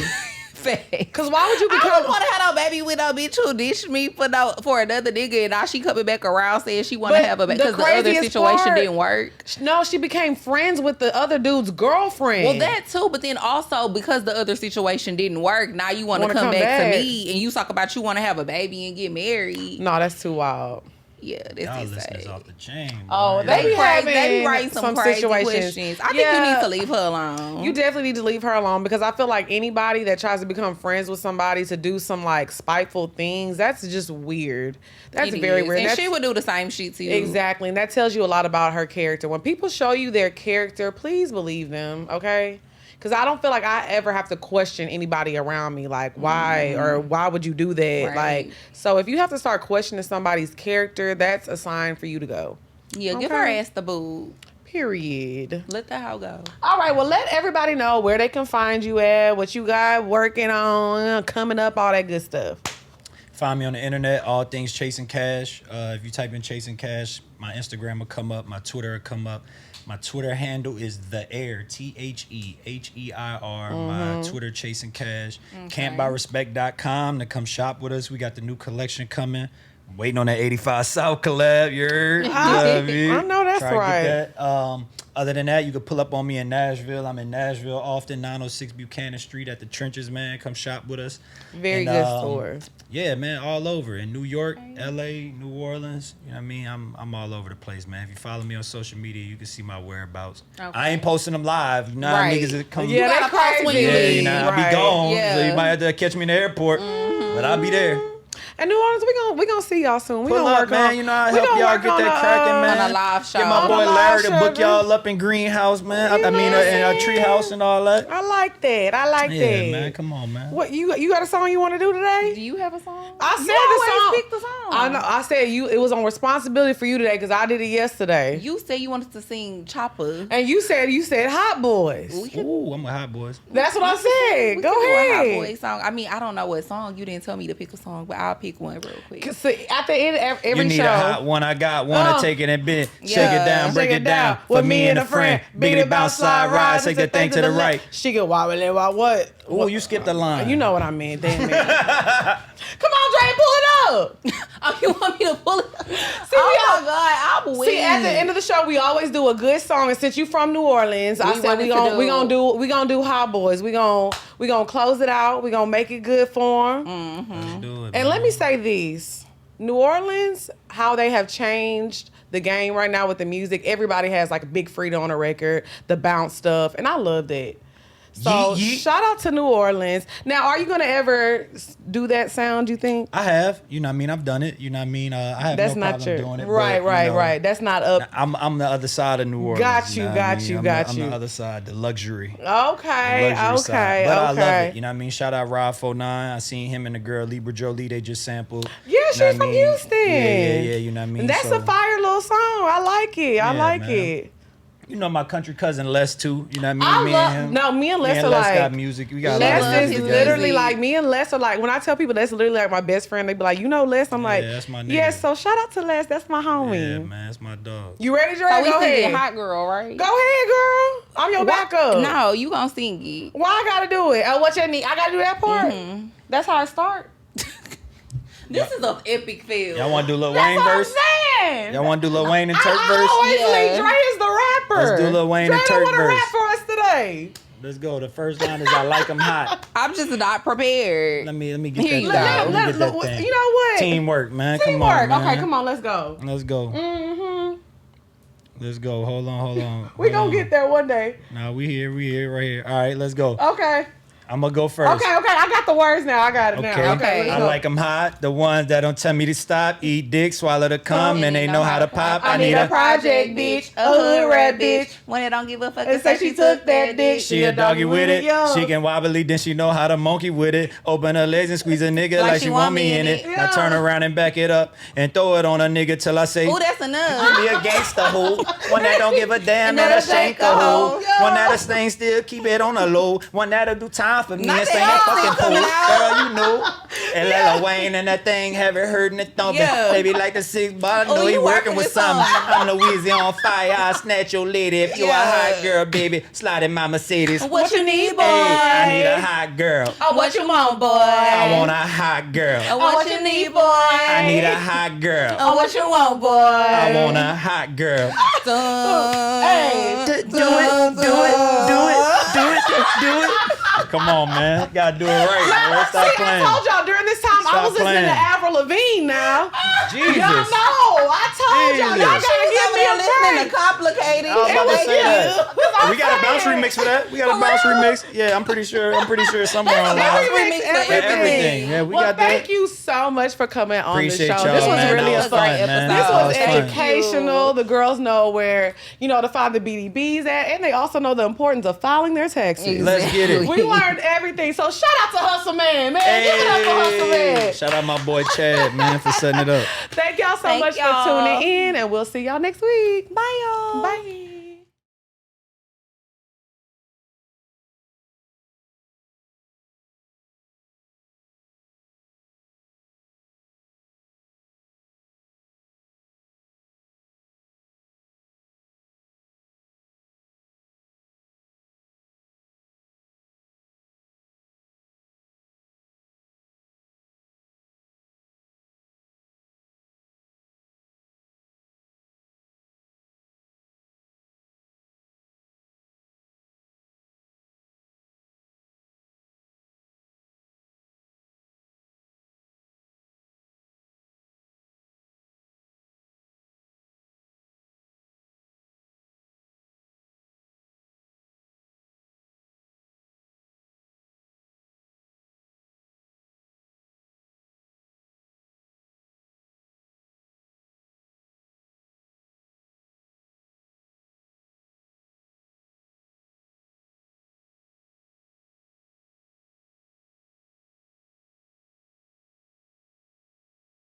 Because why would you become... I don't want to have no baby with no bitch who ditched me for another nigga, and now she coming back around saying she want to have a baby because the other situation didn't work. No, she became friends with the other dude's girlfriend. Well, that too, but then also because the other situation didn't work, now you want to come back to me and you talk about you want to have a baby and get married. No, that's too wild. Yeah, this Y'all is listeners off the chain. Bro. Oh, they be having writing some crazy questions. I think you need to leave her alone. You definitely need to leave her alone because I feel like anybody that tries to become friends with somebody to do some like spiteful things, that's just weird. That's very weird. And she would do the same shit to you. Exactly. And that tells you a lot about her character. When people show you their character, please believe them, okay? Because I don't feel like I ever have to question anybody around me, like why or why would you do that? Right. Like, so if you have to start questioning somebody's character, that's a sign for you to go. Yeah, give her ass the boo. Period. Let the hoe go. All right, well, let everybody know where they can find you at, what you got working on, coming up, all that good stuff. Find me on the internet, all things Chasing Cash. If you type in Chasing Cash, my Instagram will come up, my Twitter will come up. My Twitter handle is The Air, TheHeir. My Twitter, Chasing Cash. Okay. Campbyrespect.com to come shop with us. We got the new collection coming. Waiting on that 85 South collab, you heard? I know that's Try to right. get that. Other than that, you could pull up on me in Nashville. I'm in Nashville often, 906 Buchanan Street at the Trenches, man. Come shop with us. Very good store. Yeah, man, all over. In New York, LA, New Orleans. You know what I mean? I'm all over the place, man. If you follow me on social media, you can see my whereabouts. Okay. I ain't posting them live. You know how niggas that come. Yeah, that's crazy. When you leave. You know, I'll be gone. So you might have to catch me in the airport. But I'll be there. And New Orleans, we gonna see y'all soon. We Pull gonna up, work man. on. You know, I help y'all get that cracking, man. On a live show. Get my boy Larry to book y'all up in Greenhouse, man. I mean, in a treehouse and all that. I like that. Yeah, man. Come on, man. What you got a song you want to do today? Do you have a song? I said Pick the song. I know. I said it was on responsibility for you today because I did it yesterday. You said you wanted to sing Chopper. And you said Hot Boys. Ooh, I'm with Hot Boys. That's what I said. Go ahead. A Hot Boy song. I mean, I don't know what song. You didn't tell me to pick a song, but I'll pick one real quick. Cause at the end of every you need show, a hot one. I got one to take it and bend. Shake it down, break it down. For me and a friend. Biggity bounce, slide, ride. Take the thing to the right. She get wobble what? Ooh, you skipped the line. You know what I mean. Damn it. Come on, Dre, pull it up. Oh, you want me to pull it up? See, oh my God, I'm weak. See, at the end of the show, we always do a good song. And since you from New Orleans, I said we gonna do Hot Boys. We gonna close it out. We gonna make it good for them. Let's do it, And let me say this: New Orleans, how they have changed the game right now with the music. Everybody has like a big freedom on a record, the bounce stuff, and I love that. So shout out to New Orleans. Now, are you gonna ever do that sound? You think? I have. You know what I mean? I've done it. You know what I mean? I have no problem doing it. Right. That's not up. I'm the other side of New Orleans. Got you. I'm the other side, the luxury. Okay. Side. But I love it. You know what I mean? Shout out Rob 49. I seen him and the girl Libra Jolie. They just sampled. Yeah, she's from Houston. Yeah. You know what I mean? And that's a fire little song. I like it. I like it. You know my country cousin Les too. You know what I mean? Me and Les are like got music. We got Les is literally like me and Les are like when I tell people that's literally like my best friend, they be like, you know Les? I'm like, that's my nigga. Yeah, so shout out to Les. That's my homie. Yeah, man, that's my dog. You ready, Dre? So we Go singing ahead. Hot Girl, right? Go ahead, girl. I'm your backup. No, you gonna sing it. Why I gotta do it? Oh, what you need? I gotta do that part? Mm-hmm. That's how I start? This is an epic feel. Y'all want to do Lil Wayne verse? That's what I'm saying. Y'all want to do Lil Wayne and Turk verse? I always think Dre is the rapper. Let's do Lil Wayne and Turk Dre don't want to verse. rap for us today. Let's go. The first line is I like 'em hot. I'm just not prepared. Let me get Here you that. go. Let me get that thing. You know what? Teamwork, man. Teamwork. Come on, man. Okay, come on. Let's go. Let's go. Mm-hmm. Let's go. Hold on. We gonna get there one day. Nah, we here, right here. All right, let's go. Okay. I'm gonna go first. Okay. I got the words now. I got it now. Okay. I like 'em hot. The ones that don't tell me to stop. Eat dick, swallow the cum, and they know how to pop. I need a project bitch, a hood rat bitch. When they don't give a fuck And say she took that dick. She a doggy with it. She can wobbly, then she know how to monkey with it. Open her legs and squeeze a nigga like she want me in it. Now turn around and back it up and throw it on a nigga till I say, ooh, that's enough. be a gangsta hoe. One that don't give a damn, that'll shake a hoe. One that'll stay still, keep it on the low. One that'll do time for me and say that fucking hoe. Girl, you know. And let Lil Wayne and that thing have it hurting and thumping. Baby like the 6 but I know he working with something. I'm Louisiana on fire. I'll snatch your lady if you a hot girl, baby. Slide in my Mercedes. What you need, boy? Hey, I need a hot girl. Oh, what you want, boy? I want a hot girl. Oh, what you need, boy? I need a hot girl. Oh, what you want, boy? I want a hot girl. Hey, Do it. Come on, man. You gotta do it right, man. Stop playing. I told y'all during this time I was listening to Avril Lavigne now. Jesus. Y'all know. I told y'all. Y'all gotta give me a listening break. to Complicated. I was about to say that. We got a bounce saying. remix for that. We got a bounce remix. Yeah, I'm pretty sure somewhere online. Everything. Yeah, we got that. Thank you so much for coming on Appreciate the show. y'all, This was man. really That a was fun fun, episode. man. This That was was fun. educational. The girls know where, to find the BDBs at, and they also know the importance of filing their taxes. Let's get it. We learned everything. So shout out to Hustle Man, man. Give it up for Hustle Man. Shout out my boy Chad, man, for setting it up. Thank y'all so much for tuning in, and we'll see y'all next week. Bye, y'all. Bye.